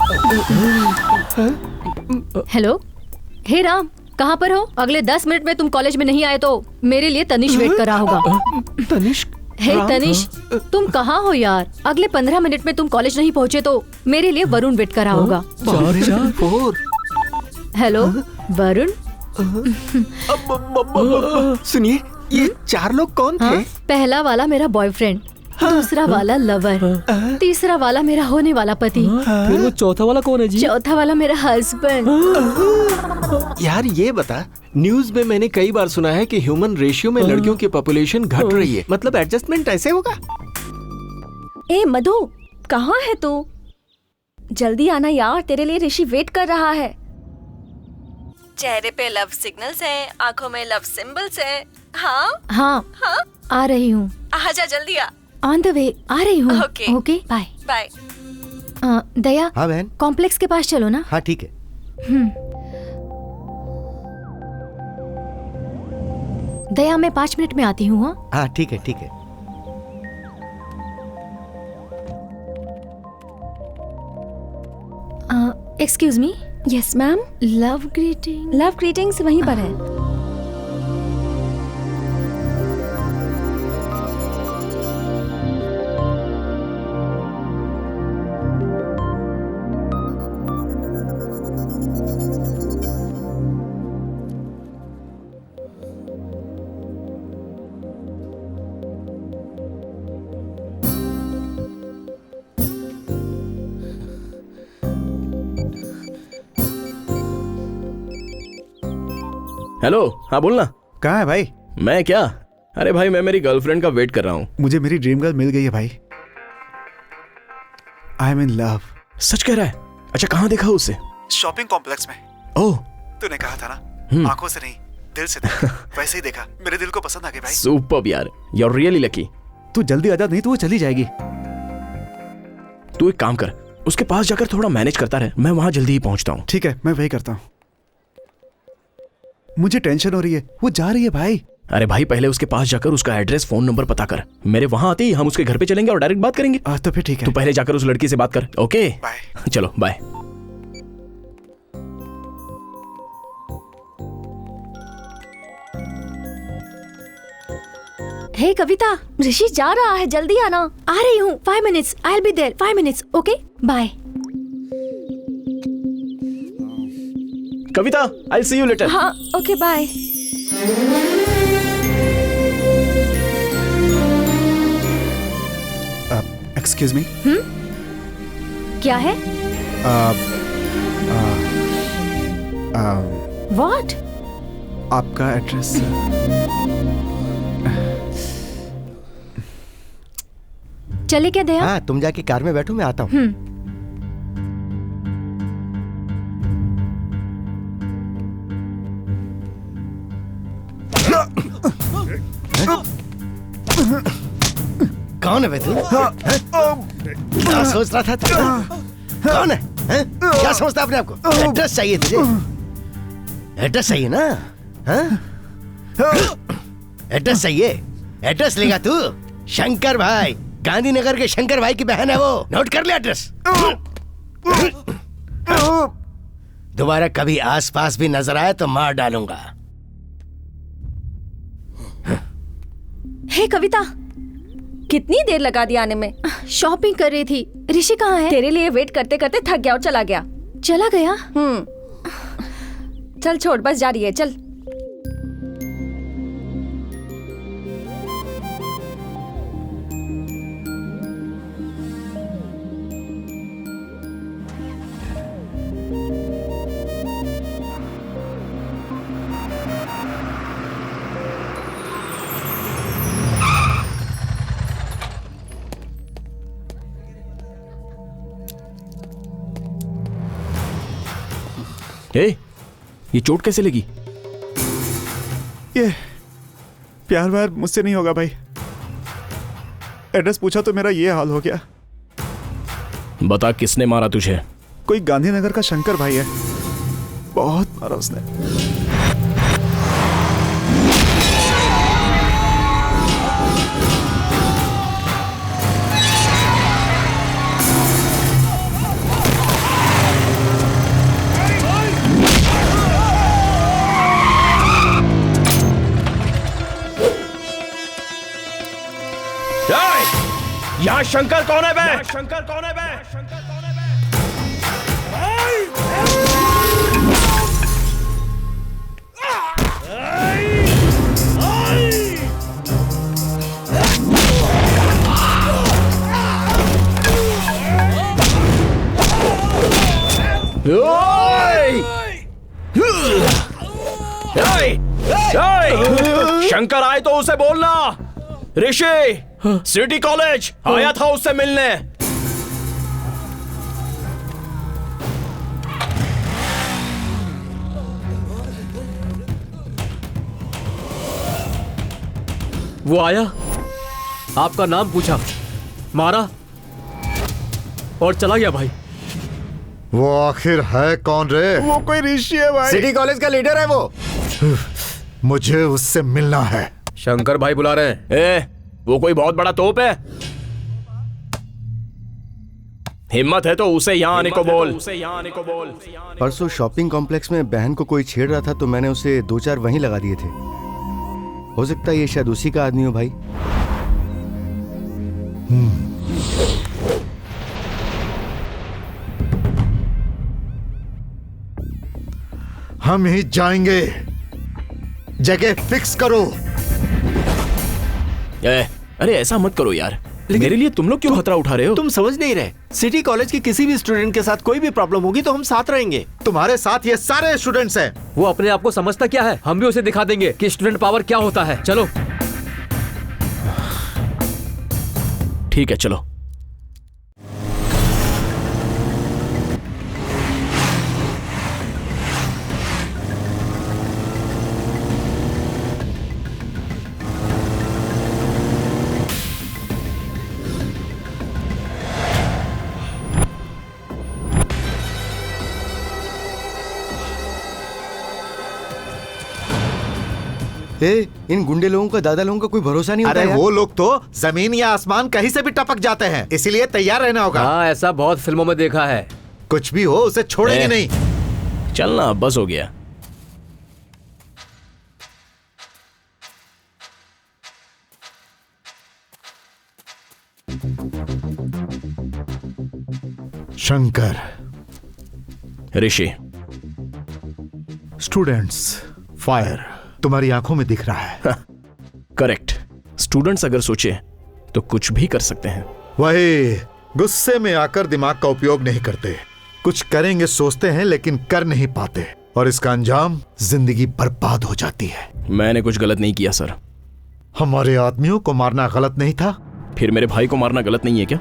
हेलो, हे राम, कहाँ पर हो? अगले 10 मिनट में तुम कॉलेज में नहीं आए तो मेरे लिए तनिष वेट कर रहा होगा। तनिष? हे तनिष, तुम कहाँ हो यार? अगले 15 मिनट में तुम कॉलेज नहीं पहुंचे तो मेरे लिए वरुण वेट कर रहा होगा। हेलो वरुण। सुनिए, ये 4 लोग कौन थे? हाँ? पहला वाला मेरा बॉयफ्रेंड, दूसरा वाला लवर, तीसरा वाला मेरा होने वाला पति, फिर वो चौथा वाला कौन है जी? चौथा वाला मेरा हस्बैंड। यार ये बता, न्यूज में मैंने कई बार सुना है कि ह्यूमन रेशियो में लड़कियों की पॉपुलेशन घट रही है। मतलब एडजस्टमेंट ऐसे होगा? ए मधु, कहाँ है तू? जल्दी आना यार, तेरे लिए ऋषि वेट कर रहा है। चेहरे पे लव सिग्नल्स हैं, आंखों में लव सिंबल्स हैं। हाँ हाँ, आ रही हूँ। आजा, जल्दी आ। ऑन द वे आ रही हूँ। Okay. Okay, bye bye. Daya. हाँ बहन। कॉम्प्लेक्स के पास चलो ना। हाँ ठीक है। दया, मैं 5 मिनट में आती हूँ। हाँ ठीक है, ठीक है। Excuse me. Yes ma'am. Love greeting. Love greetings वहीं पर है। हेलो, हाँ बोलना। कहाँ है भाई? मैं क्या, अरे भाई मैं मेरी गर्लफ्रेंड का वेट कर रहा हूँ। मुझे मेरी ड्रीम गर्ल मिल गई है भाई। आई एम इन लव। सच कह रहा है? अच्छा, कहाँ देखा उसे? शॉपिंग कॉम्प्लेक्स में। ओह, तूने कहा था ना, आंखों से नहीं दिल से देखा। वैसे ही देखा, मेरे दिल को पसंद आ गई भाई। सुपर्ब यार, यू आर रियली लकी। तू जल्दी आजा, नहीं तो वो चली जाएगी। तू एक काम कर, उसके पास जाकर थोड़ा मैनेज करता रहे, मैं वहां जल्दी ही पहुंचता हूँ। ठीक है, मैं वही करता हूँ। मुझे टेंशन हो रही है, वो जा रही है भाई। अरे भाई, पहले उसके पास जाकर उसका एड्रेस, फोन नंबर पता कर। मेरे वहां आते ही हम उसके घर पे चलेंगे और डायरेक्ट बात करेंगे। तो फिर ठीक है। तू पहले जाकर उस लड़की से बात कर। Okay bye. चलो बाय। हे कविता, ऋषि जा रहा है, जल्दी आना। आ रही हूँ। 5 minutes, I will be there. 5 minutes. Okay, bye. Kavita, I see you later. हाँ ओके, बाय। Excuse me. क्या है? व्हाट? आपका एड्रेस? चले क्या दया? हाँ, तुम जाके कार में बैठो, मैं आता हूँ। कौन है बे तू? क्या सोच रहा था तू? कौन है? हैं? क्या समझता अपने आप को? एड्रेस चाहिए तुझे? एड्रेस चाहिए ना? एड्रेस चाहिए? एड्रेस लेगा तू? शंकर भाई, गांधीनगर के शंकर भाई की बहन है वो। नोट कर ले एड्रेस। दोबारा कभी आसपास भी नजर आए तो मार डालूंगा। हे कविता, कितनी देर लगा दी आने में? शॉपिंग कर रही थी। ऋषि कहाँ है? तेरे लिए वेट करते करते थक गया और चला गया। चला गया? चल छोड़, बस जा रही है, चल। ये चोट कैसे लगी? ये प्यार व्यार मुझसे नहीं होगा भाई। एड्रेस पूछा तो मेरा ये हाल हो गया। बता, किसने मारा तुझे? कोई गांधीनगर का शंकर भाई है, बहुत मारा उसने। यहाँ शंकर कौन है बे? शंकर कौन है बे? शंकर आए तो उसे बोलना ऋषि सिटी कॉलेज आया था उससे मिलने। वो आया, आपका नाम पूछा, मारा और चला गया भाई। वो आखिर है कौन रे? वो कोई ऋषि है भाई। सिटी कॉलेज का लीडर है वो। मुझे उससे मिलना है। शंकर भाई बुला रहे हैं। वो कोई बहुत बड़ा तोप है? हिम्मत है तो उसे यहाँ आने को बोल। परसों शॉपिंग कॉम्प्लेक्स में बहन को कोई छेड़ रहा था तो मैंने उसे 2-4 वहीं लगा दिए थे। हो सकता है ये शायद उसी का आदमी हो भाई। हम ही जाएंगे। जगह फिक्स करो। अरे ऐसा मत करो यार, मेरे लिए तुम लोग क्यों खतरा उठा रहे हो? तुम समझ नहीं रहे। सिटी कॉलेज के किसी भी स्टूडेंट के साथ कोई भी प्रॉब्लम होगी तो हम साथ रहेंगे। तुम्हारे साथ ये सारे स्टूडेंट्स हैं। वो अपने आप को समझता क्या है? हम भी उसे दिखा देंगे कि स्टूडेंट पावर क्या होता है। चलो। ठीक है, चलो। इन गुंडे लोगों का, दादा लोगों का कोई भरोसा नहीं होता। अरे वो लोग तो जमीन या आसमान कहीं से भी टपक जाते हैं, इसीलिए तैयार रहना होगा। हाँ, ऐसा बहुत फिल्मों में देखा है। कुछ भी हो उसे छोड़ेंगे नहीं। चलना, बस हो गया। शंकर, ऋषि, स्टूडेंट्स, फायर तुम्हारी आंखों में दिख रहा है। करेक्ट। स्टूडेंट्स अगर सोचे तो कुछ भी कर सकते हैं। वही गुस्से में आकर दिमाग का उपयोग नहीं करते। कुछ करेंगे सोचते हैं लेकिन कर नहीं पाते, और इसका अंजाम जिंदगी बर्बाद हो जाती है। मैंने कुछ गलत नहीं किया सर। हमारे आदमियों को मारना गलत नहीं था, फिर मेरे भाई को मारना गलत नहीं है क्या?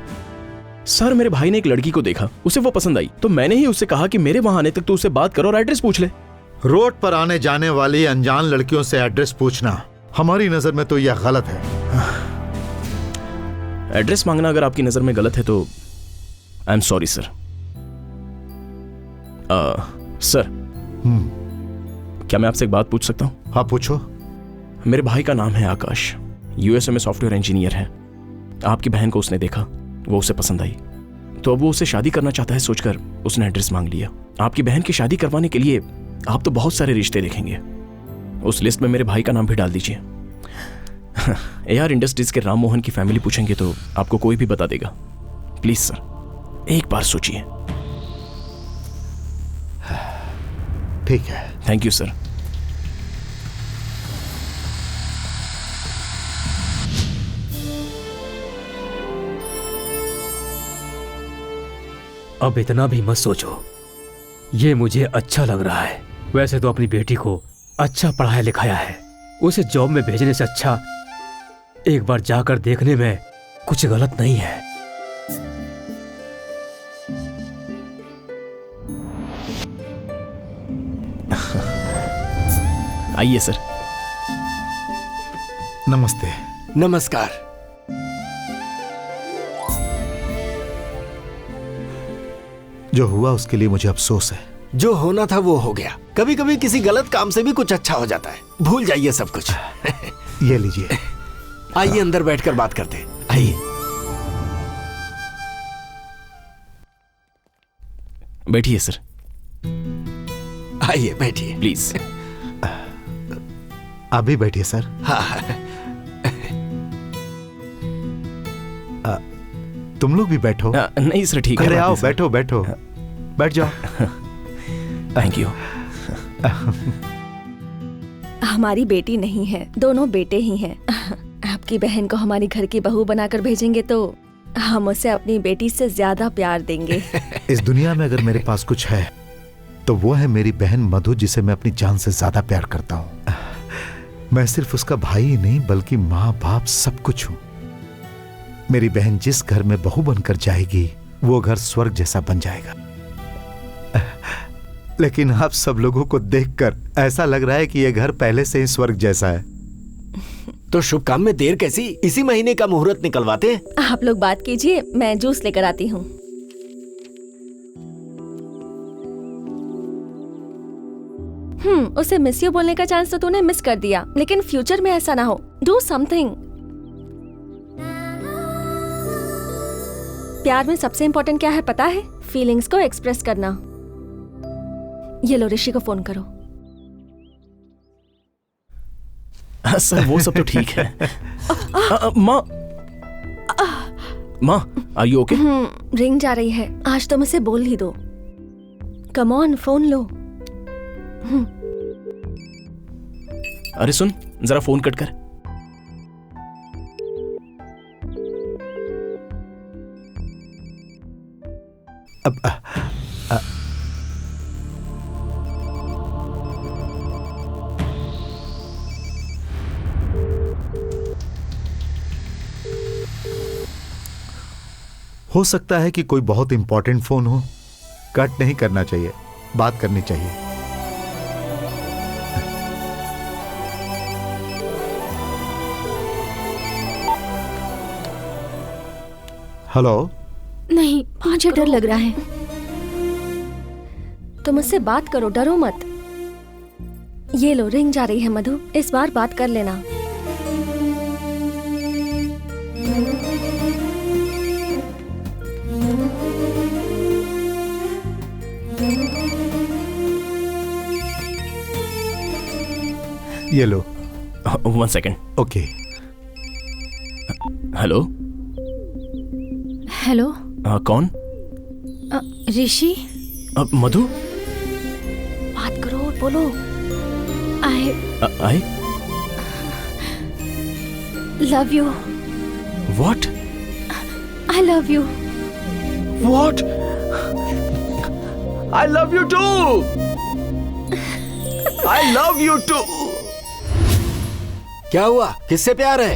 सर, मेरे भाई ने एक लड़की को देखा, उसे वो पसंद आई, तो मैंने ही उससे कहा कि मेरे वहां आने तक तू उससे बात करो और एड्रेस पूछ ले। रोड पर आने जाने वाली अनजान लड़कियों से एड्रेस पूछना हमारी नजर में तो यह गलत है। एड्रेस मांगना अगर आपकी नजर में गलत है तो I am sorry sir. Sir, क्या मैं आपसे एक बात पूछ सकता हूँ? हाँ, पूछो। मेरे भाई का नाम है आकाश, यूएसए में सॉफ्टवेयर इंजीनियर है। आपकी बहन को उसने देखा, वो उसे पसंद आई, तो अब वो उसे शादी करना चाहता है सोचकर उसने एड्रेस मांग लिया। आपकी बहन की शादी करवाने के लिए आप तो बहुत सारे रिश्ते देखेंगे, उस लिस्ट में मेरे भाई का नाम भी डाल दीजिए। एआर इंडस्ट्रीज के राम मोहन की फैमिली पूछेंगे तो आपको कोई भी बता देगा। प्लीज सर, एक बार सोचिए। ठीक है। Thank you sir. अब इतना भी मत सोचो, ये मुझे अच्छा लग रहा है। वैसे तो अपनी बेटी को अच्छा पढ़ाया लिखाया है, उसे जॉब में भेजने से अच्छा एक बार जाकर देखने में कुछ गलत नहीं है। आइए सर। नमस्ते। नमस्कार। जो हुआ उसके लिए मुझे अफसोस है। जो होना था वो हो गया। कभी कभी किसी गलत काम से भी कुछ अच्छा हो जाता है। भूल जाइए सब कुछ। ये लीजिए। आइए अंदर बैठकर बात करते हैं। आइए। बैठिए सर। आइए बैठिए प्लीज। आप भी बैठिए सर। हाँ। तुम लोग भी बैठो। नहीं सर, ठीक है। अरे आओ, बैठो बैठो, बैठ जाओ। Thank you. हमारी बेटी नहीं है, दोनों बेटे ही हैं। आपकी बहन को हमारी घर की बहू बनाकर भेजेंगे तो हम उसे अपनी बेटी से ज्यादा प्यार देंगे। इस दुनिया में अगर मेरे पास कुछ है तो वो है मेरी बहन मधु, जिसे मैं अपनी जान से ज्यादा प्यार करता हूँ। मैं सिर्फ उसका भाई ही नहीं बल्कि माँ बाप सब कुछ हूँ। मेरी बहन जिस घर में बहू बनकर जाएगी वो घर स्वर्ग जैसा बन जाएगा। लेकिन आप सब लोगों को देखकर ऐसा लग रहा है कि यह घर पहले से ही स्वर्ग जैसा है। तो शुभ काम में देर कैसी? इसी महीने का मुहूर्त निकलवाते हैं। आप लोग बात कीजिए, मैं जूस लेकर आती हूँ। उसे मिस यू बोलने का चांस तो तूने मिस कर दिया, लेकिन फ्यूचर में ऐसा ना हो। Do something. प्यार में सबसे इम्पोर्टेंट क्या है पता है? फीलिंग्स को एक्सप्रेस करना। ये लो, ऋषि को फोन करो। सर वो सब तो ठीक है। माँ, आर यू ओके? रिंग जा रही है, आज तो मुझे बोल ही दो। कम ऑन, फोन लो। अरे सुन, जरा फोन कट कर। अब हो सकता है कि कोई बहुत इंपॉर्टेंट फोन हो। कट नहीं करना चाहिए, बात करनी चाहिए। हेलो। नहीं, मुझे डर लग रहा है। तुम मुझसे बात करो, डरो मत। ये लो, रिंग जा रही है मधु, इस बार बात कर लेना। ये लो। 1 सेकेंड। ओके। हेलो। हेलो। कौन? ऋषि। मधु। बात करो, बोलो। I love you. What? I love you. What? I love you too. I love you too. क्या हुआ? किससे प्यार है?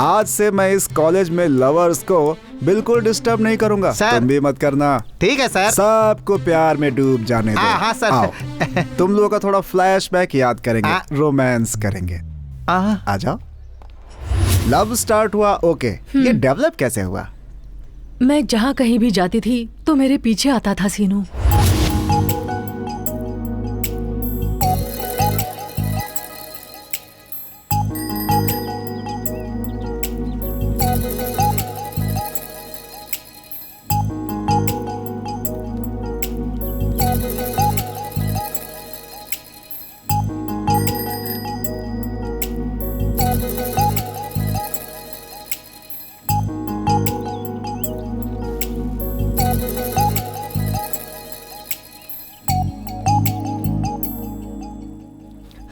आज से मैं इस कॉलेज में लवर्स को बिल्कुल डिस्टर्ब नहीं करूंगा। सर। तुम भी मत करना। ठीक है सर। सबको प्यार में डूब जाने दो। हाँ सर। आओ, तुम लोगों का थोड़ा फ्लैशबैक याद करेंगे, रोमांस करेंगे। आ जाओ। लव स्टार्ट हुआ, ओके। ये डेवलप कैसे हुआ? मैं जहाँ कहीं भी जाती थी तो मेरे पीछे आता था सीनू।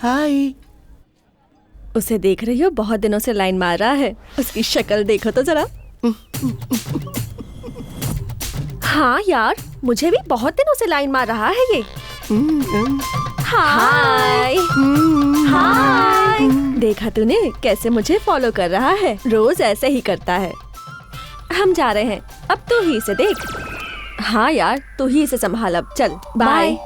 हाय। उसे देख रही हो? बहुत दिनों से लाइन मार रहा है। उसकी शक्ल देखो तो जरा। हाँ यार, मुझे भी बहुत दिनों से लाइन मार रहा है ये। हाय हाय। देखा तूने कैसे मुझे फॉलो कर रहा है? रोज ऐसे ही करता है। हम जा रहे हैं, अब तू ही इसे देख। हाँ यार, तू ही इसे संभाल अब। चल बाय।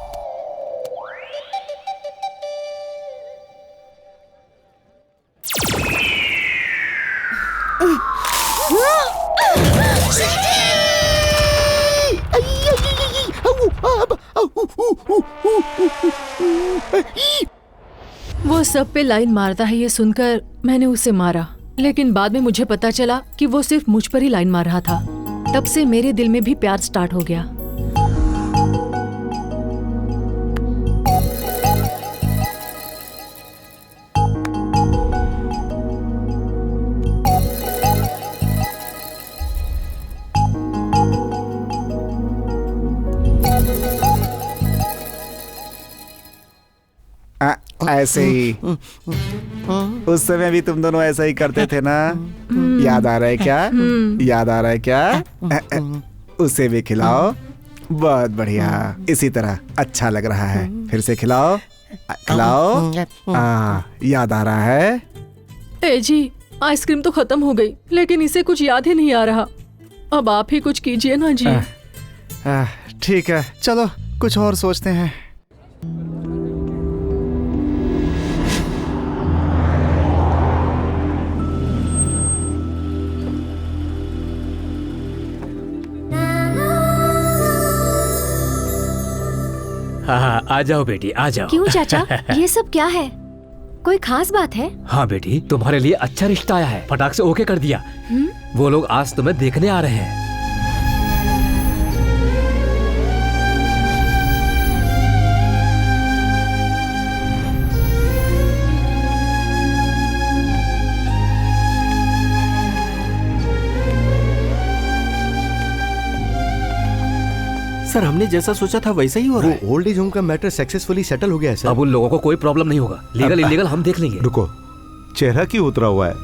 वो सब पे लाइन मारता है ये सुनकर मैंने उसे मारा, लेकिन बाद में मुझे पता चला कि वो सिर्फ मुझ पर ही लाइन मार रहा था। तब से मेरे दिल में भी प्यार स्टार्ट हो गया। ऐसे ही उस समय भी तुम दोनों ऐसा ही करते थे ना? याद आ रहा है क्या? याद आ रहा है क्या? उसे भी खिलाओ। बहुत बढ़िया, इसी तरह अच्छा लग रहा है। फिर से खिलाओ खिलाओ। याद आ रहा है? ए जी, आइसक्रीम तो खत्म हो गई, लेकिन इसे कुछ याद ही नहीं आ रहा। अब आप ही कुछ कीजिए ना जी। ठीक है, चलो कुछ और सोचते हैं। हाँ, आ जाओ बेटी, आ जाओ। क्यों चाचा, ये सब क्या है? कोई खास बात है? हाँ बेटी, तुम्हारे लिए अच्छा रिश्ता आया है। फटाक से ओके कर दिया। वो लोग आज तुम्हें देखने आ रहे हैं। सर, हमने जैसा सोचा था वैसा ही हो रहा है। वो ओल्ड एज होम का मैटर सक्सेसफुली सेटल हो गया है सर। अब उन लोगों को कोई प्रॉब्लम नहीं होगा। लीगल इलीगल हम देख लेंगे। रुको, चेहरा क्यों उतरा हुआ है?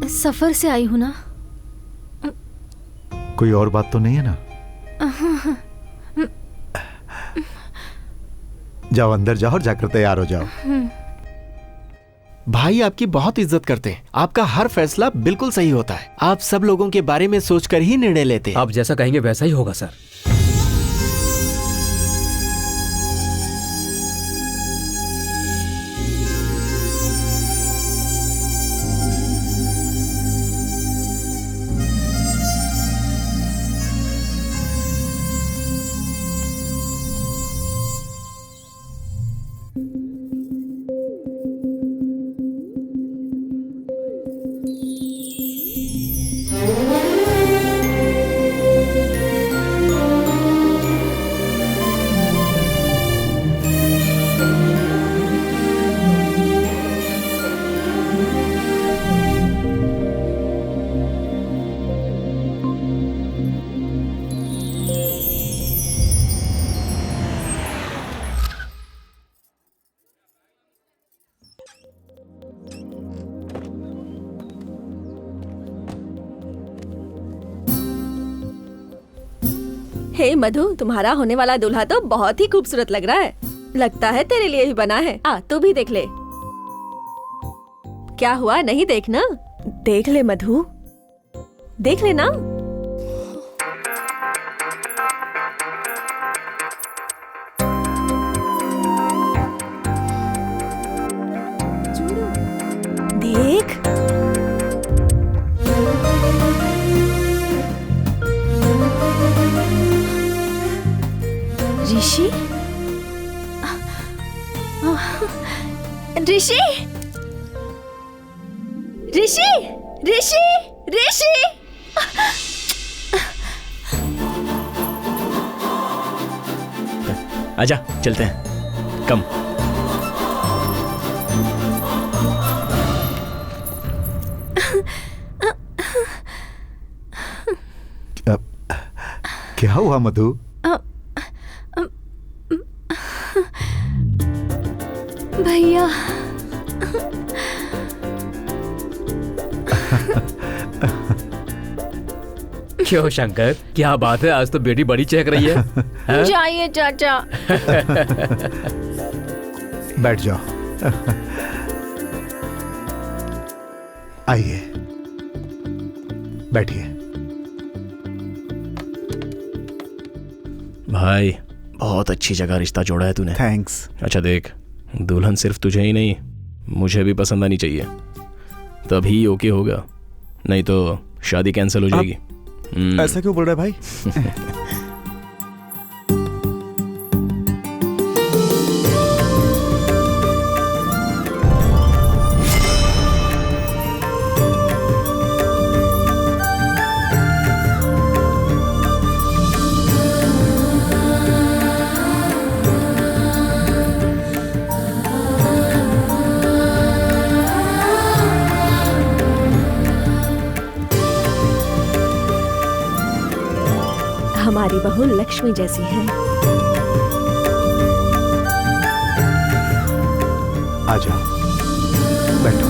सफर से आई हूँ ना। कोई और बात तो नहीं है ना? जाओ अंदर जाओ और जाकर तैयार हो जाओ। भाई आपकी बहुत इज्जत करते हैं। आपका हर फैसला बिल्कुल सही होता है। आप सब लोगों के बारे में सोचकर ही निर्णय लेते हैं। आप जैसा कहेंगे वैसा ही होगा सर। हे मधु, तुम्हारा होने वाला दूल्हा तो बहुत ही खूबसूरत लग रहा है। लगता है तेरे लिए ही बना है। आ, तू भी देख ले। क्या हुआ, नहीं देखना? देख ले मधु, देख लेना। देख। ऋषि, ऋषि, ऋषि, ऋषि, ऋषि। आजा चलते हैं, कम। क्या हुआ मधु? भैया, क्यों शंकर, क्या बात है, आज तो बेटी बड़ी चहक रही है, हैं? जाइए चाचा। बैठ जाओ। आइए, बैठिए। भाई बहुत अच्छी जगह रिश्ता जोड़ा है तूने। थैंक्स। अच्छा देख, दुल्हन सिर्फ तुझे ही नहीं मुझे भी पसंद आनी चाहिए, तभी ओके होगा, नहीं तो शादी कैंसिल हो जाएगी। ऐसा क्यों बोल रहा है भाई? हमारी बहू लक्ष्मी जैसी है। आ जाओ, बैठो।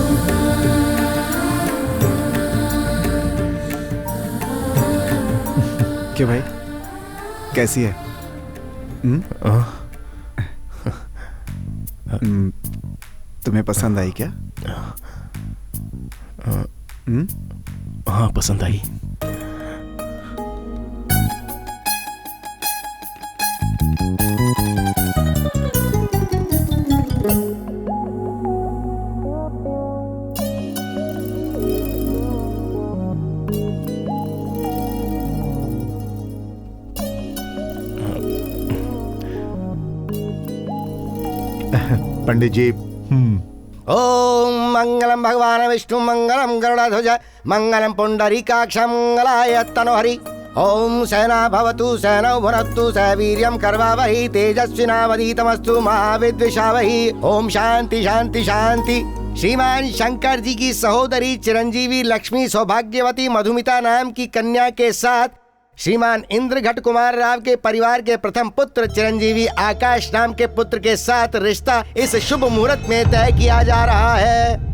क्यों भाई, कैसी है? तुम्हें पसंद आई क्या? हाँ पसंद आई। पंडित जी। ओम मंगलम भगवान विष्णु मंगलम गरुड़ध्वज मंगलम पुंडरीकाक्ष मंगलाय तनोहरि। ओम सेना भवतु सेनौ भुनक्तु सवीर्यं कर्वावहि तेजस्विनावधीतमस्तु महाविद्विषावहि। ओम शांति शांति शांति। श्रीमान शंकर जी की सहोदरी चिरंजीवी लक्ष्मी सौभाग्यवती मधुमिता नाम की कन्या के साथ श्रीमान इंद्रघट कुमार राव के परिवार के प्रथम पुत्र चिरंजीवी आकाश नाम के पुत्र के साथ रिश्ता इस शुभ मुहूर्त में तय किया जा रहा है।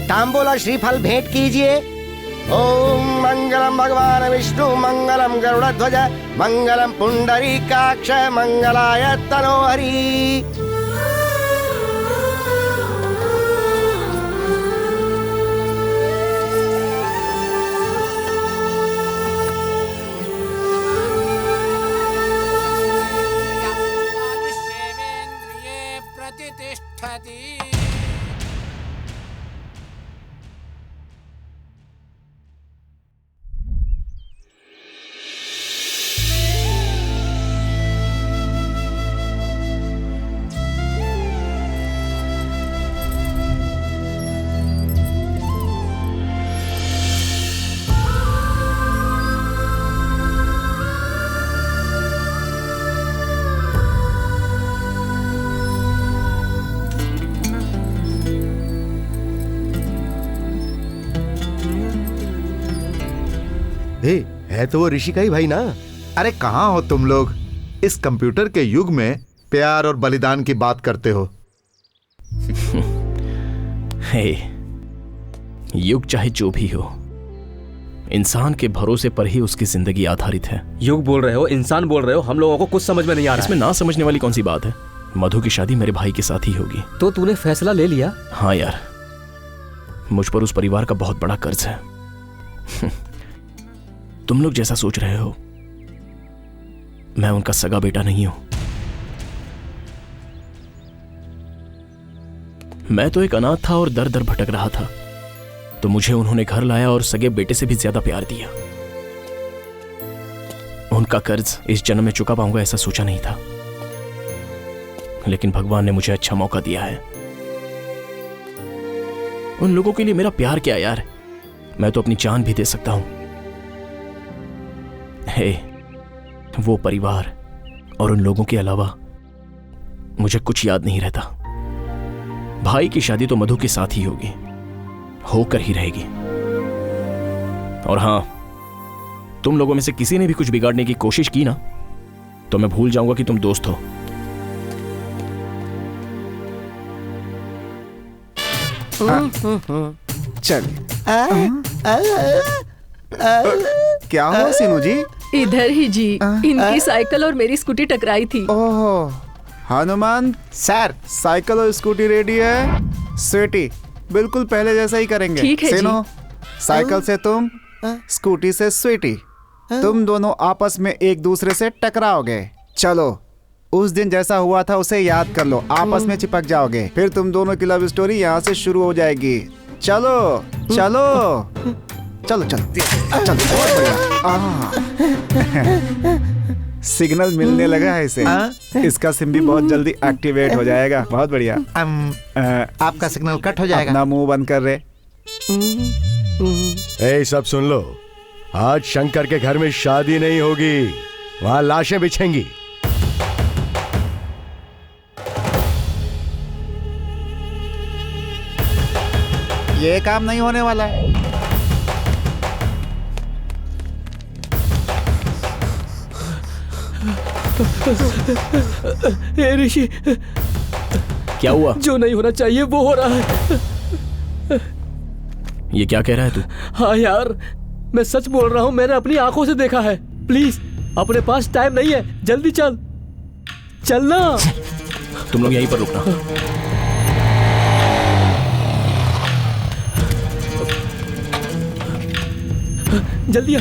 तांबूल श्रीफल भेंट कीजिए। ओम मंगलम भगवान विष्णु मंगलम गरुड़ध्वज मंगलम पुंडरीकाक्ष मंगलाय तनोहरि। है तो वो ऋषि का ही भाई ना। अरे कहाँ हो तुम लोग? इस कंप्यूटर के युग में प्यार और बलिदान की बात करते हो? हे, युग चाहे जो भी हो, इंसान के भरोसे पर ही उसकी जिंदगी आधारित है। युग बोल रहे हो, इंसान बोल रहे हो, हम लोगों को कुछ समझ में नहीं आ रहा इसमें ना समझने वाली कौन सी बात है? मधु की शादी मेरे भाई के साथ ही होगी। तो तूने फैसला ले लिया? हाँ यार, मुझ पर उस परिवार का बहुत बड़ा कर्ज है। तुम लोग जैसा सोच रहे हो, मैं उनका सगा बेटा नहीं हूं। मैं तो एक अनाथ था और दर दर भटक रहा था, तो मुझे उन्होंने घर लाया और सगे बेटे से भी ज्यादा प्यार दिया। उनका कर्ज इस जन्म में चुका पाऊंगा ऐसा सोचा नहीं था, लेकिन भगवान ने मुझे अच्छा मौका दिया है। उन लोगों के लिए मेरा प्यार क्या यार, मैं तो अपनी जान भी दे सकता हूं। हे, वो परिवार और उन लोगों के अलावा मुझे कुछ याद नहीं रहता। भाई की शादी तो मधु के साथ ही होगी, होकर ही रहेगी। और हां, तुम लोगों में से किसी ने भी कुछ बिगाड़ने की कोशिश की ना, तो मैं भूल जाऊंगा कि तुम दोस्त हो। चल। क्या हुआ सीनू जी? इधर ही जी, इनकी साइकिल और मेरी स्कूटी टकराई थी। ओहो, हनुमान सर, साइकिल और स्कूटी रेडी है। स्वीटी, बिल्कुल पहले जैसा ही करेंगे। ठीक है जी। सीनू, साइकिल से तुम, स्कूटी से स्वीटी, तुम दोनों आपस में एक दूसरे से टकराओगे। चलो, उस दिन जैसा हुआ था उसे याद कर लो, आपस में चिपक जाओगे, फिर तुम दोनों की लव स्टोरी यहाँ से शुरू हो जाएगी। चलो चलो चलो चलो चलो, बहुत बढ़िया। सिग्नल मिलने लगा है इसे, इसका सिम भी बहुत जल्दी एक्टिवेट हो जाएगा। बहुत बढ़िया। आपका सिग्नल कट हो जाएगा। अपना मुंह बंद कर रहे। ए, सब सुन लो, आज शंकर के घर में शादी नहीं होगी, वहां लाशें बिछेंगी। ये काम नहीं होने वाला है। ऋषि, क्या हुआ? जो नहीं होना चाहिए वो हो रहा है। ये क्या कह रहा है तू? हाँ यार, मैं सच बोल रहा हूँ, मैंने अपनी आंखों से देखा है। प्लीज, अपने पास टाइम नहीं है, जल्दी चल, चलना। तुम लोग यहीं पर रुकना। जल्दी आ।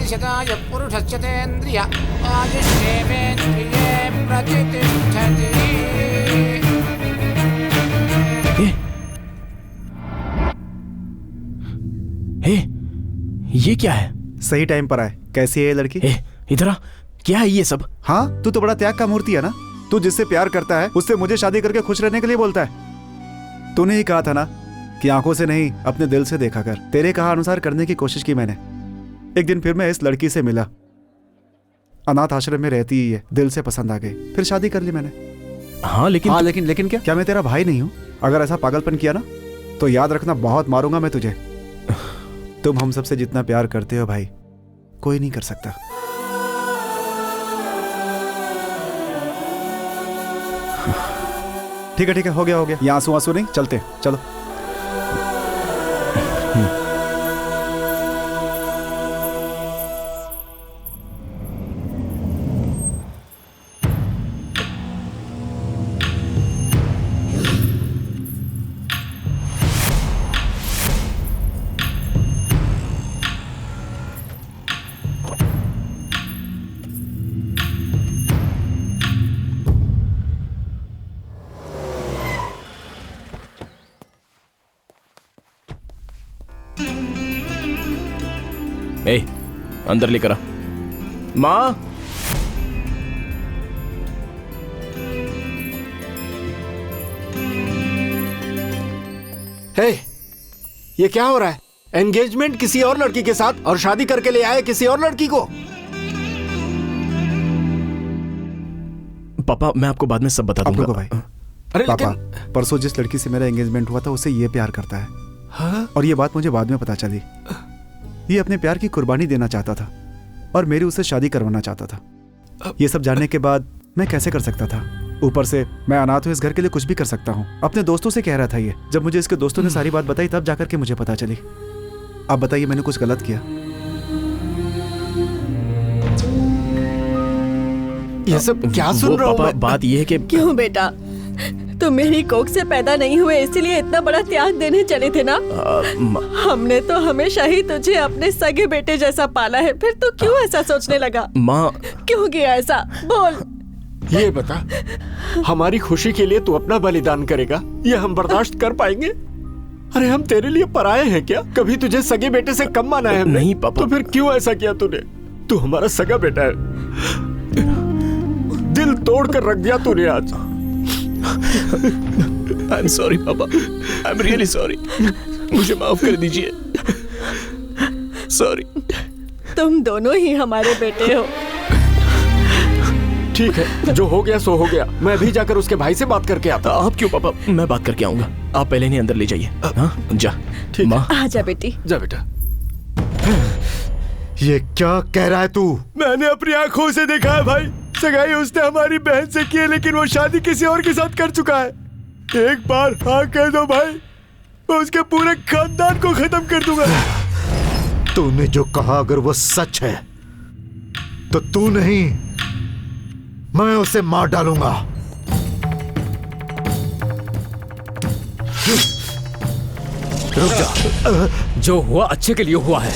शताय पुरुषस्य तेन्द्रिय आयुष्येवेन्द्रिये प्रतिष्ठति। ये क्या है? सही टाइम पर आए। कैसी है ये लड़की? इधर आ, क्या है ये सब? हाँ, तू तो बड़ा त्याग का मूर्ति है ना। तू जिससे प्यार करता है उससे मुझे शादी करके खुश रहने के लिए बोलता है। तूने ही कहा था ना कि आंखों से नहीं अपने दिल से देखा कर। तेरे कहा अनुसार करने की कोशिश की मैंने। एक दिन फिर मैं इस लड़की से मिला, अनाथ आश्रम में रहती ही है, दिल से पसंद आ गई, फिर शादी कर ली मैंने। हाँ लेकिन लेकिन क्या मैं तेरा भाई नहीं हूँ? अगर ऐसा पागलपन किया ना तो याद रखना, बहुत मारूंगा मैं तुझे। तुम हम सबसे जितना प्यार करते हो भाई, कोई नहीं कर सकता। ठीक है, हो गया। ये आंसू नहीं, चलते, चलो। अंदर लेकर आ। माँ, हे, ये क्या हो रहा है? एंगेजमेंट किसी और लड़की के साथ और शादी करके ले आए किसी और लड़की को। पापा मैं आपको बाद में सब बता दूंगा। भाई अरे पापा, परसों जिस लड़की से मेरा एंगेजमेंट हुआ था उससे ये प्यार करता है। हाँ? और ये बात मुझे बाद में पता चली। ये अपने प्यार की कुर्बानी देना चाहता था और मेरी उससे शादी करवाना चाहता था। ये सब जानने के बाद मैं कैसे कर सकता था? ऊपर से मैं अनाथ हूँ, इस घर के लिए कुछ भी कर सकता हूँ। अपने दोस्तों से कह रहा था ये। जब मुझे इसके दोस्तों ने सारी बात बताई तब जाकर के मुझे पता चली। आप बताइए मैंने कुछ गलत किया? ये सब क्या सुन रहा हूँ मैं? बात ये है कि क्यों बेटा, तुम मेरी कोख से पैदा नहीं हुए इसीलिए इतना बड़ा त्याग देने चले थे ना? हमने तो हमेशा ही तुझे अपने सगे बेटे जैसा पाला है, फिर तू क्यों ऐसा सोचने लगा? माँ क्यों किया ऐसा? बोल। ये बता, हमारी खुशी के लिए तू अपना बलिदान करेगा, ये हम बर्दाश्त कर पाएंगे? अरे हम तेरे लिए पराये हैं क्या? कभी तुझे सगे बेटे से कम माना है हमने? नहीं पापा। तो फिर क्यों ऐसा किया तूने? तू हमारा सगा बेटा है, दिल तोड़ कर रख दिया तूने आज। आई एम सॉरी पापा, आई एम रियली सॉरी। मुझे माफ कर दीजिए। सॉरी। तुम दोनों ही हमारे बेटे हो। ठीक है, जो हो गया सो हो गया। मैं अभी जाकर उसके भाई से बात करके आता। आप क्यों पापा? मैं बात करके आऊंगा, आप पहले इन्हें अंदर ले जाइए। हाँ जा। ठीक। माँ आजा बेटी। जा बेटा। ये क्या कह रहा है तू? मैंने अपनी आंखों से देखा है भाई। सगाई उसने हमारी बहन से की है, लेकिन वो शादी किसी और के साथ कर चुका है। एक बार हाँ कह दो भाई, मैं उसके पूरे खानदान को खत्म कर दूंगा। तूने जो कहा अगर वो सच है तो तू नहीं, मैं उसे मार डालूंगा। रुक जा। जो हुआ अच्छे के लिए हुआ है।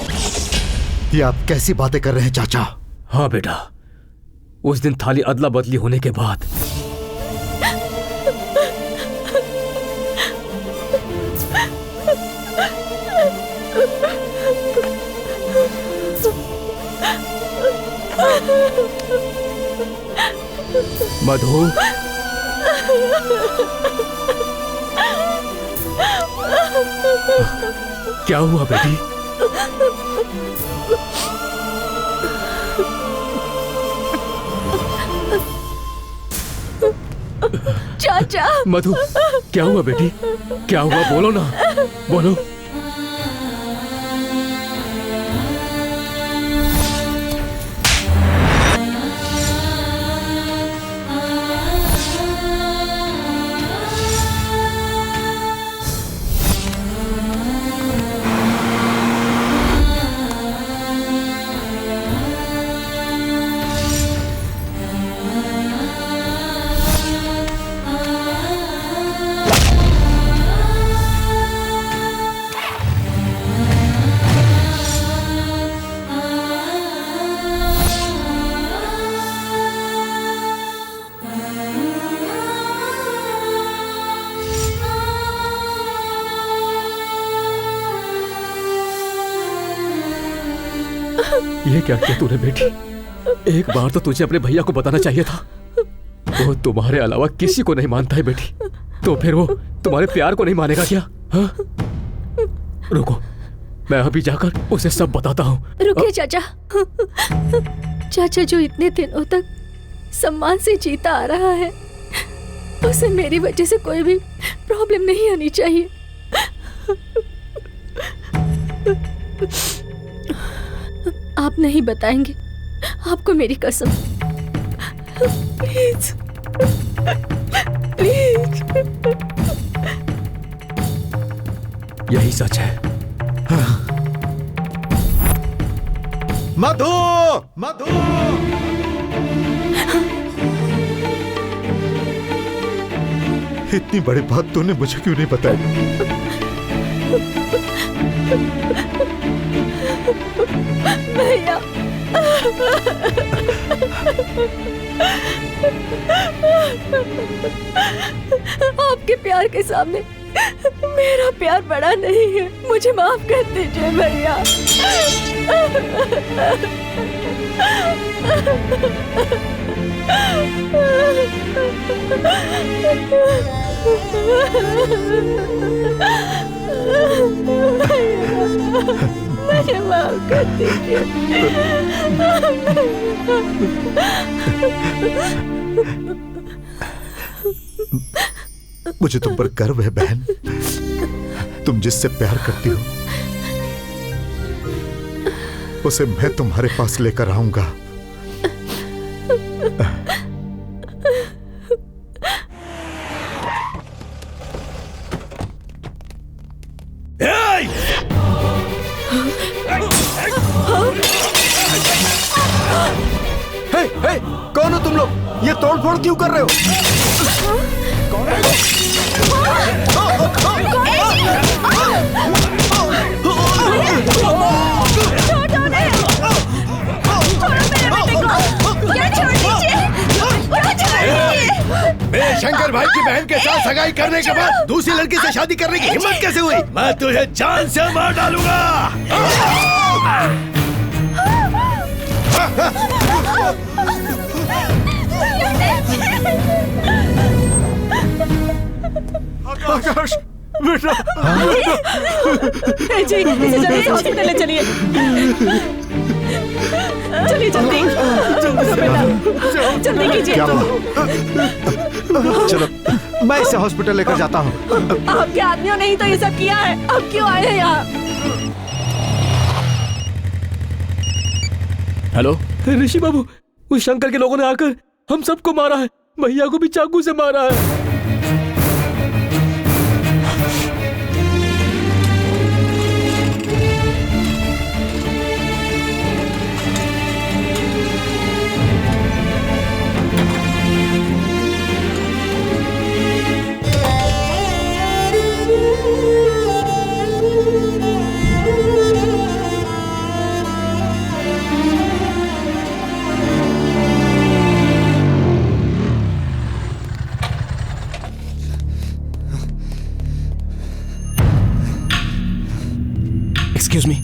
ये आप कैसी बातें कर रहे हैं चाचा? हाँ बेटा, उस दिन थाली अदला बदली होने के बाद मधु, क्या हुआ बेटी? चाचा। मधु, क्या हुआ बेटी? क्या हुआ? बोलो ना, बोलो। ये क्या किया तूने बेटी? एक बार तो तुझे अपने भैया को बताना चाहिए था। वो तुम्हारे अलावा किसी को नहीं मानता है बेटी, तो फिर वो तुम्हारे प्यार को नहीं मानेगा क्या? हाँ? रुको, मैं अभी जाकर उसे सब बताता हूँ। रुकिए चाचा। चाचा जो इतने दिनों तक सम्मान से जीता आ रहा है, उसे मेरी वजह से कोई भी प्रॉब्लम नहीं आनी चाहिए। आप नहीं बताएंगे, आपको मेरी कसम। Please please. यही सच है। मधु, मधु। इतनी बड़ी बात तूने मुझे क्यों नहीं बताई? भैया, आपके प्यार के सामने मेरा प्यार बड़ा नहीं है। मुझे माफ कर दीजिए भैया। मुझे माफ कर दीजिए। मुझे तुम पर गर्व है बहन। तुम जिससे प्यार करती हो उसे मैं तुम्हारे पास लेकर आऊंगा। हे, कौन हो तुम लोग? ये तोड़फोड़ क्यों कर रहे हो? कौन है? मेरे शंकर भाई की बहन के साथ सगाई करने के बाद दूसरी लड़की से शादी करने की हिम्मत कैसे हुई? मैं तुझे जान से मार डालूंगा। आकाश बेटा, जी इसे जल्दी हॉस्पिटल ले चलिए। चलिए जल्दी जल्दी कीजिए। चलो मैं इसे हॉस्पिटल लेकर जाता हूँ। आपके आदमियों ने ही तो ये सब किया है। अब क्यों आए हैं यहाँ? हेलो ऋषि बाबू, उस शंकर के लोगों ने आकर हम सबको मारा है। भैया को भी चाकू से मारा है। एक्सक्यूज मी,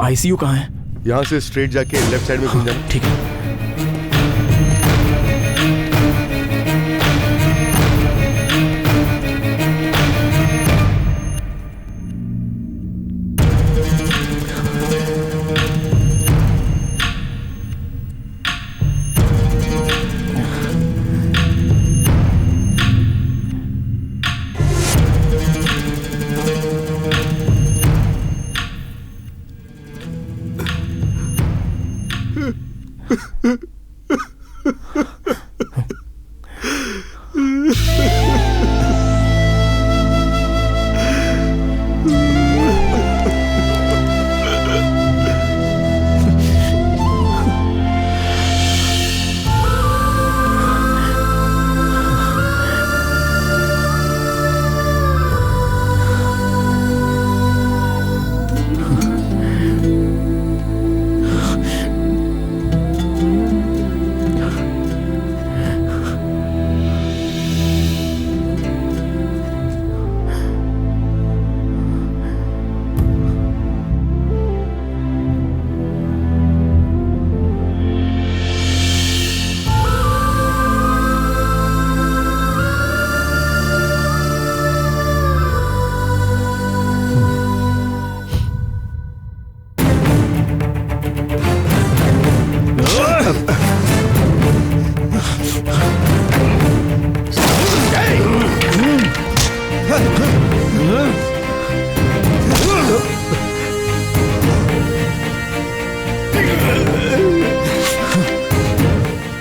आईसीयू कहाँ है? यहाँ से स्ट्रेट जाके लेफ्ट साइड में घूम जाना। ठीक है।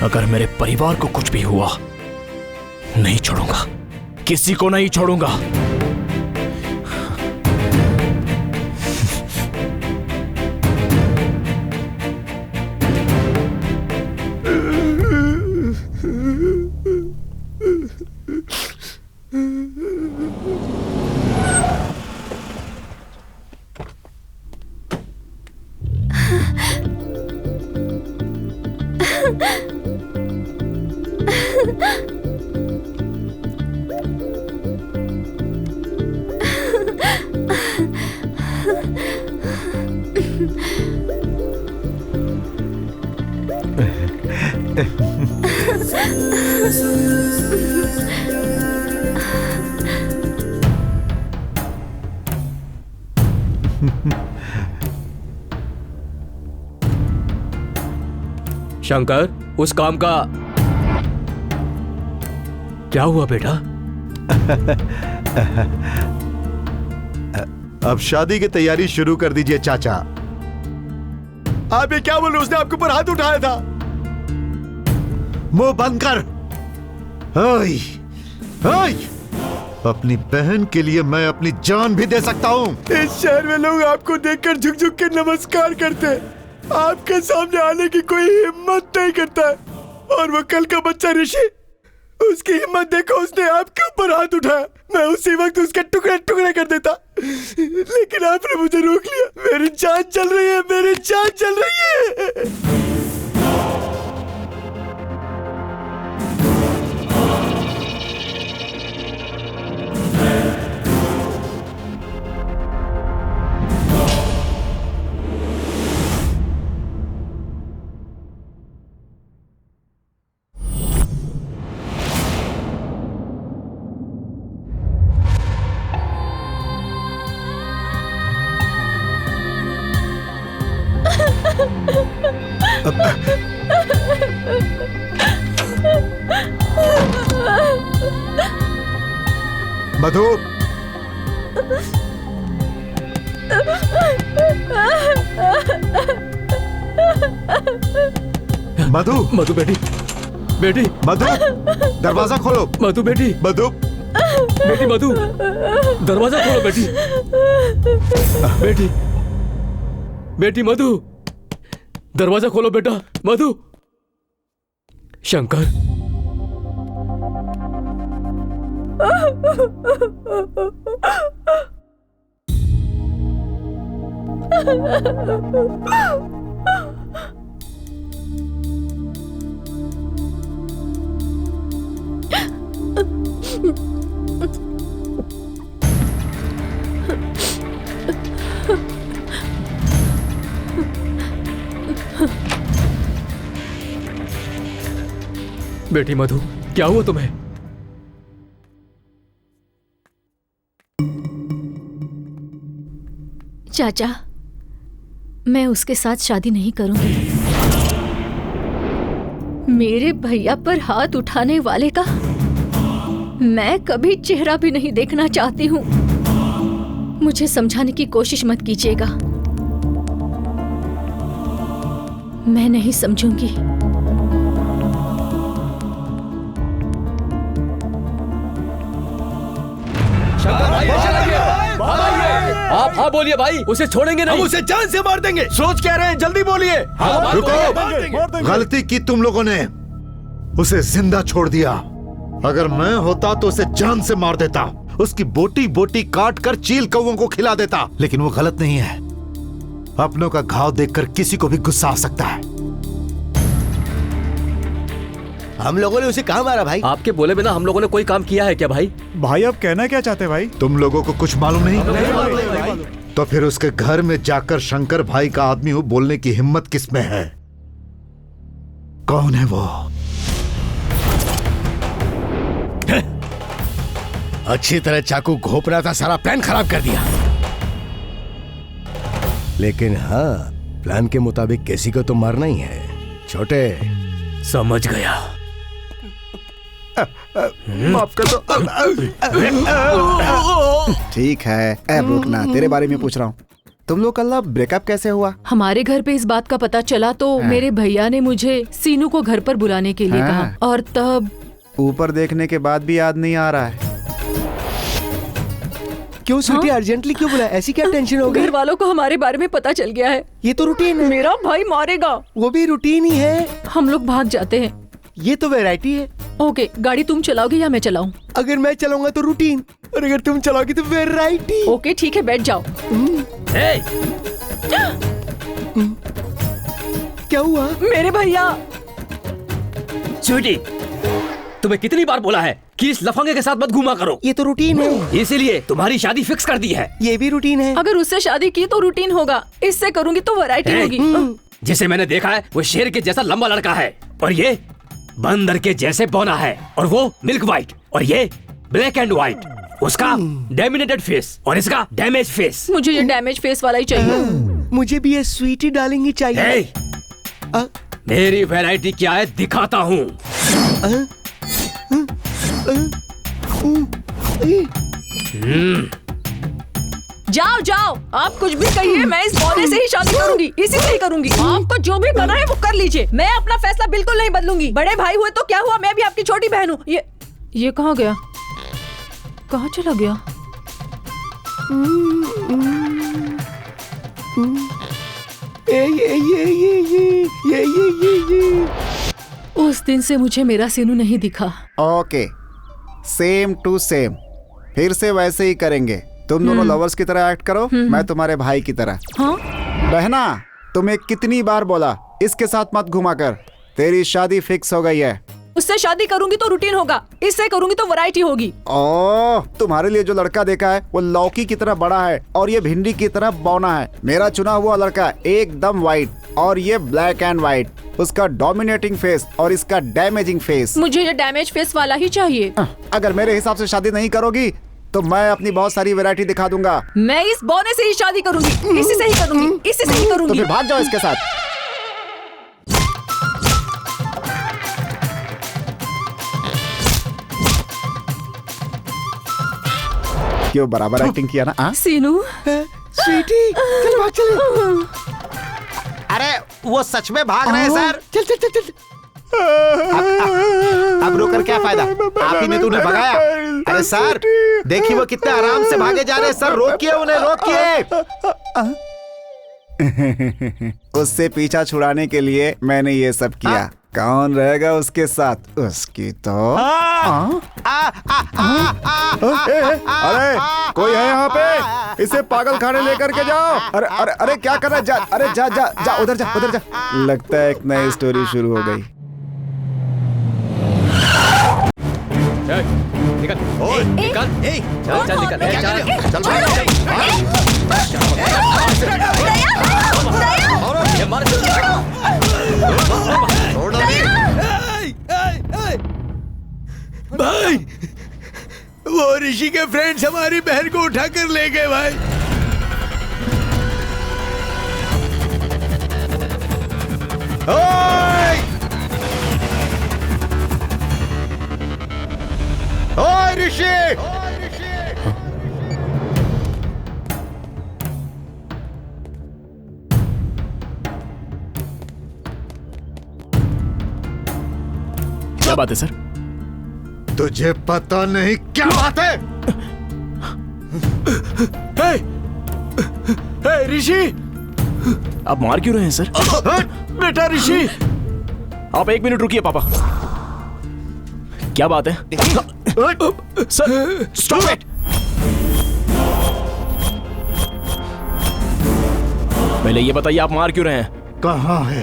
अगर मेरे परिवार को कुछ भी हुआ नहीं छोड़ूंगा, किसी को नहीं छोड़ूंगा। शंकर, उस काम का क्या हुआ बेटा? अब शादी की तैयारी शुरू कर दीजिए चाचा। आप ये क्या बोल रहे हो? उसने आपके ऊपर हाथ उठाया था। मुंह बंद कर। ओए, ओए, अपनी बहन के लिए मैं अपनी जान भी दे सकता हूँ। इस शहर में लोग आपको देखकर झुक झुक के नमस्कार करते हैं। आपके सामने आने की कोई हिम्मत नहीं करता है। और वो कल का बच्चा ऋषि, उसकी हिम्मत देखो, उसने आपके ऊपर हाथ उठाया। मैं उसी वक्त उसके टुकड़े टुकड़े कर देता, लेकिन आपने मुझे रोक लिया। मेरी जान चल रही है, मेरी जान चल रही है। मधु, मधु, मधु बेटी, बेटी, मधु, दरवाजा खोलो। मधु बेटी, मधु, बेटी, मधु, दरवाजा खोलो बेटी, बेटी, बेटी, मधु, दरवाजा खोलो बेटा, मधु। शंकर, बेटी मधु, क्या हुआ तुम्हें? चाचा, मैं उसके साथ शादी नहीं करूंगी। मेरे भैया पर हाथ उठाने वाले का मैं कभी चेहरा भी नहीं देखना चाहती हूँ। मुझे समझाने की कोशिश मत कीजिएगा, मैं नहीं समझूंगी। आप हाँ बोलिए भाई, उसे छोड़ेंगे नहीं। हम उसे जान से मार देंगे। सोच क्या रहे हैं? जल्दी बोलिए। रुको, गलती की तुम लोगों ने, उसे जिंदा छोड़ दिया। अगर मैं होता तो उसे जान से मार देता, उसकी बोटी बोटी काट कर चील कौवों को खिला देता। लेकिन वो गलत नहीं है। अपनों का घाव देखकर किसी को भी गुस्सा आ सकता है। हम लोगों ने उसे कहाँ मारा भाई? आपके बोले बिना हम लोगों ने कोई काम किया है क्या भाई? भाई आप कहना क्या चाहते हैं भाई? तुम लोगों को कुछ मालूम नहीं? तो फिर उसके घर में जाकर शंकर भाई का आदमी हूँ बोलने की हिम्मत किसमें है? कौन है वो? अच्छी तरह चाकू घोप रहा था, सारा प्लान खराब कर दिया। लेकिन हाँ, प्लान के मुताबिक किसी को तो मारना ही है। छोटे, समझ गया। माफ कर दो। ठीक है, अब रुकना, तेरे बारे में पूछ रहा हूँ। तुम लोग कल ब्रेकअप कैसे हुआ? हमारे घर पे इस बात का पता चला तो मेरे भैया ने मुझे सीनू को घर पर बुलाने के लिए कहा, और तब ऊपर देखने के बाद भी याद नहीं आ रहा है। क्यों स्वीटी, अर्जेंटली क्यों बुलाया? ऐसी क्या टेंशन हो गई? घर वालों को हमारे बारे में पता चल गया है। ये तो रूटीन है। मेरा भाई मारेगा। वो भी रूटीन ही है। हम लोग भाग जाते हैं। ये तो वैरायटी है। ओके, गाड़ी तुम चलाओगे या मैं चलाऊं? अगर मैं चलाऊंगा तो रूटीन, और अगर तुम चलाओगी तो वैरायटी। ओके ठीक है, बैठ जाओ। क्या हुआ? मेरे भैया। स्वीटी, तुम्हें कितनी बार बोला है कि इस लफंगे के साथ मत घूमा करो। ये तो रूटीन है। इसीलिए तुम्हारी शादी फिक्स कर दी है। ये भी रूटीन है। अगर उससे शादी की तो रूटीन होगा, इससे करूंगी तो वैरायटी होगी। जिसे मैंने देखा है वो शेर के जैसा लंबा लड़का है, और ये बंदर के जैसे बौना है, और वो मिल्क वाइट, और ये ब्लैक एंड व्हाइट। उसका डैमिनेटेड फेस और इसका डैमेज फेस। मुझे ये डैमेज फेस वाला ही चाहिए। मुझे भी ये स्वीटी डार्लिंग ही चाहिए। मेरी वैरायटी क्या है दिखाता हूँ। जाओ जाओ, आप कुछ भी कहिए, मैं इस बॉने से ही शादी करूंगी, इसी से ही करूंगी। आपको जो भी करना है वो कर लीजिए, मैं अपना फैसला बिल्कुल नहीं बदलूंगी। बड़े भाई हुए तो क्या हुआ, मैं भी आपकी छोटी बहन हूँ। ये कहाँ गया, कहाँ चला गया? उस दिन से मुझे मेरा सीनू नहीं दिखा। ओके, सेम टू सेम, फिर से वैसे ही करेंगे। तुम दोनों लवर्स की तरह एक्ट करो, मैं तुम्हारे भाई की तरह। हाँ? बहना, तुम्हें कितनी बार बोला इसके साथ मत घुमा कर। तेरी शादी फिक्स हो गई है। उससे शादी करूंगी तो रूटीन होगा, इससे करूंगी तो वैरायटी होगी। ओह, तुम्हारे लिए जो लड़का देखा है वो लौकी की तरह बड़ा है और ये भिंडी की तरह बौना है। मेरा चुना हुआ लड़का एकदम व्हाइट और ये ब्लैक एंड व्हाइट। उसका डोमिनेटिंग फेस और इसका डैमेजिंग फेस। मुझे ये डैमेज फेस वाला ही चाहिए। अगर मेरे हिसाब से शादी नहीं करोगी तो मैं अपनी बहुत सारी वैरायटी दिखा दूंगा। मैं इस बौने से ही शादी करूंगी, इसी से ही करूंगी, इसी से ही करूंगी। तो फिर भाग जाओ इसके साथ। क्यों बराबर एक्टिंग किया ना? सीनू, स्वीटी, चल भाग चले। अरे वो सच में भाग रहे हैं सर। चल चल चल चल। अब रोकर क्या फायदा, आप ही ने तो उन्हें भगाया। अरे सर देखिए वो कितने आराम से भागे जा रहे हैं। सर रोकिए उन्हें, रोकिए। उससे पीछा छुड़ाने के लिए मैंने ये सब किया। कौन रहेगा उसके साथ? उसकी तो अरे कोई है यहाँ पे? इसे पागल खाने लेकर के जाओ। अरे अरे अरे क्या कर रहा है? जा, अरे जा जा जा, उधर जा, उधर जा। लगता है एक नई स्टोरी शुरू हो गई। निकल, निकल, चल चल निकल, चल भाई, वो ऋषि के फ्रेंड्स हमारी बहन को उठा कर ले गए भाई। ओए ऋषि, क्या बात है सर? तुझे पता नहीं क्या बात है? ऋषि, आप मार क्यों रहे हैं सर? बेटा ऋषि, आप 1 मिनट रुकिए पापा। क्या बात है? Sir stop it. पहले ये बताइए आप मार क्यों रहे हैं? कहाँ है,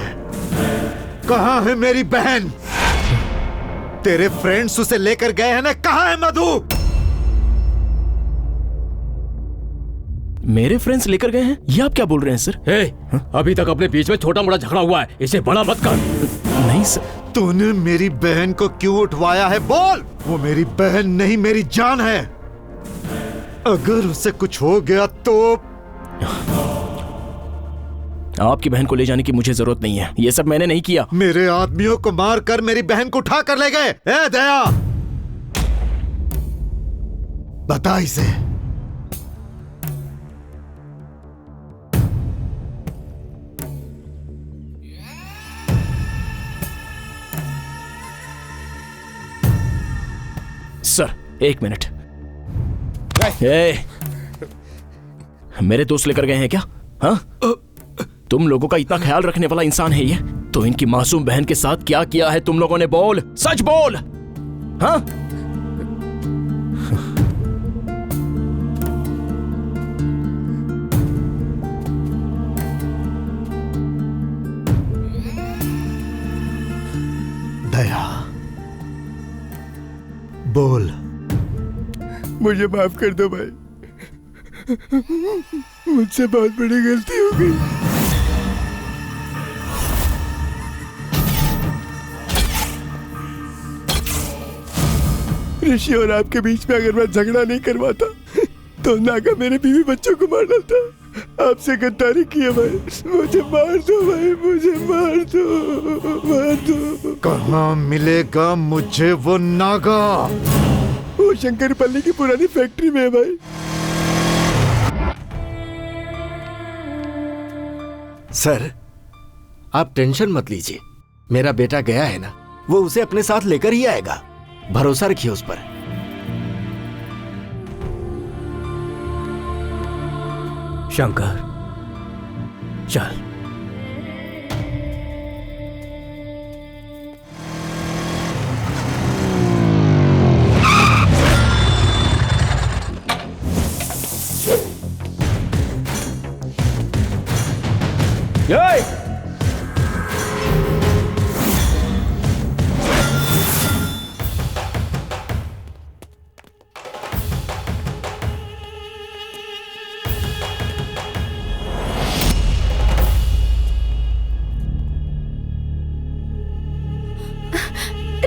कहाँ है मेरी बहन? तेरे फ्रेंड्स उसे लेकर गए हैं ना? कहाँ है मधु? मेरे फ्रेंड्स लेकर गए हैं? ये आप क्या बोल रहे हैं सर? अभी तक अपने बीच में छोटा मोटा झगड़ा हुआ है, इसे बड़ा मत कर। नहीं सर। तूने मेरी बहन को क्यों उठवाया है? बोल। वो मेरी बहन नहीं, मेरी जान है। अगर उसे कुछ हो गया तो आपकी बहन को ले जाने की मुझे जरूरत नहीं है। ये सब मैंने नहीं किया। मेरे आदमियों को मारकर मेरी बहन को उठा कर ले गए। ए दया, बता इसे। Sir 1 minute. मेरे दोस्त लेकर गए हैं क्या? हाँ? तुम लोगों का इतना ख्याल रखने वाला इंसान है ये? तो इनकी मासूम बहन के साथ क्या किया है तुम लोगों ने? बोल, सच बोल। हाँ? दया, बोल। मुझे माफ कर दो भाई, मुझसे बहुत बड़ी गलती हो गई। ऋषि और आपके बीच में अगर मैं झगड़ा नहीं करवाता तो नागा मेरे बीवी बच्चों को मार डालता। आपसे गद्दारी की है भाई, मुझे मार दो भाई, मुझे मार दो, मार दो। कहाँ मिलेगा मुझे वो नागा? वो शंकरपल्ली की पुरानी फैक्ट्री में है भाई। सर आप टेंशन मत लीजिए, मेरा बेटा गया है ना, वो उसे अपने साथ लेकर ही आएगा, भरोसा रखिए उस पर। शंकर चल।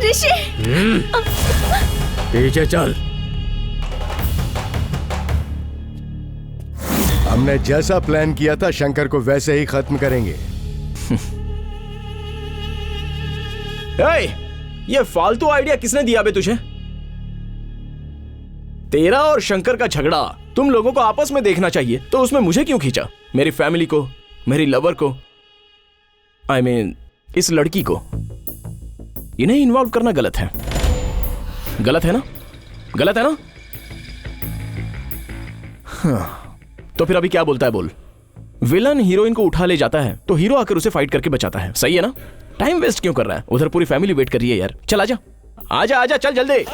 ऋषि पीछे चल। हमने जैसा प्लान किया था शंकर को वैसे ही खत्म करेंगे। ये फालतू आइडिया किसने दिया बे तुझे? तेरा और शंकर का झगड़ा तुम लोगों को आपस में देखना चाहिए, तो उसमें मुझे क्यों खींचा? मेरी फैमिली को, मेरी लवर को, I mean, इस लड़की को, इन्हें इन्वॉल्व करना गलत है। गलत है ना? गलत है ना? हाँ, तो फिर अभी क्या बोलता है बोल? विलन हीरोइन को उठा ले जाता है तो हीरो आकर उसे फाइट करके बचाता है, सही है ना? टाइम वेस्ट क्यों कर रहा है? उधर पूरी फैमिली वेट कर रही है यार। चल आजा, आजा आजा, चल जल्दी।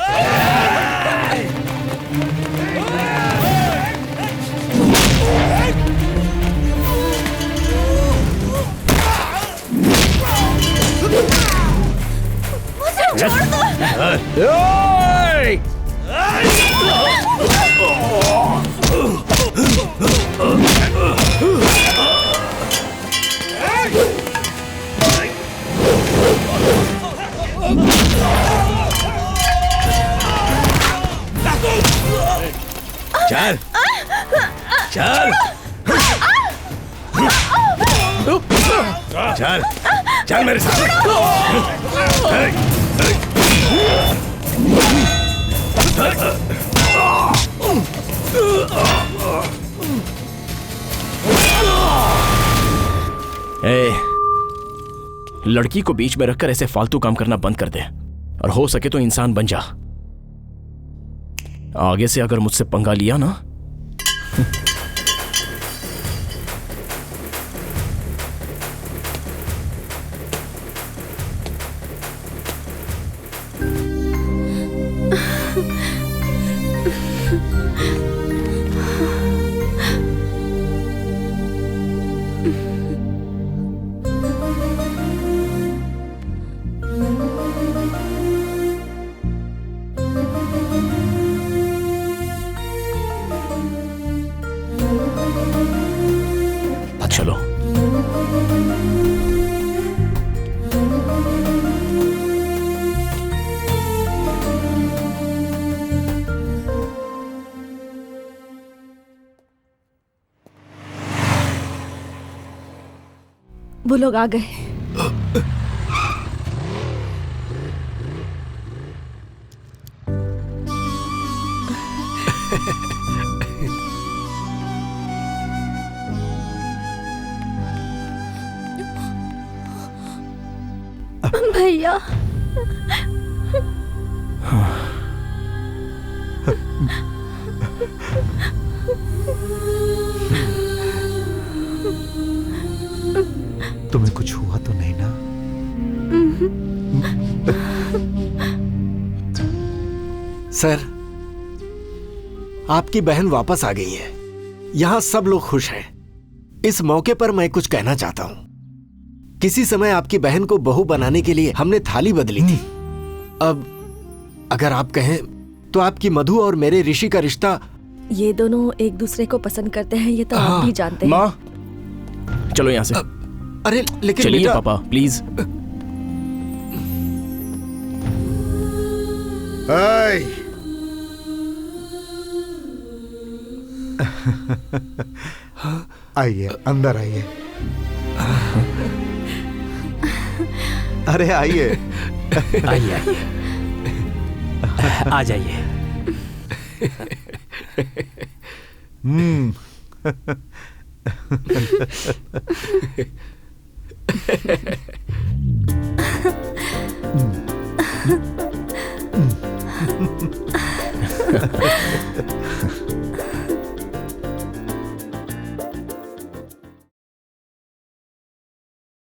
चल चल चल चल मेरे साथ। लड़की को बीच में रखकर ऐसे फालतू काम करना बंद कर दे और हो सके तो इंसान बन जा। आगे से अगर मुझसे पंगा लिया ना चलो। वो लोग आ गए। भैया तुम्हें कुछ हुआ तो नहीं ना? सर, आपकी बहन वापस आ गई है। यहाँ सब लोग खुश हैं। इस मौके पर मैं कुछ कहना चाहता हूँ। किसी समय आपकी बहन को बहू बनाने के लिए हमने थाली बदली थी। अब अगर आप कहें तो आपकी मधु और मेरे ऋषि का रिश्ता। ये दोनों एक दूसरे को पसंद करते हैं, ये तो आप भी जानते हैं। माँ चलो यहाँ से। अरे लेकिन चलिए पापा प्लीज। आइए, अंदर आइए। अरे आइए। आइए आइए, आ जाइए।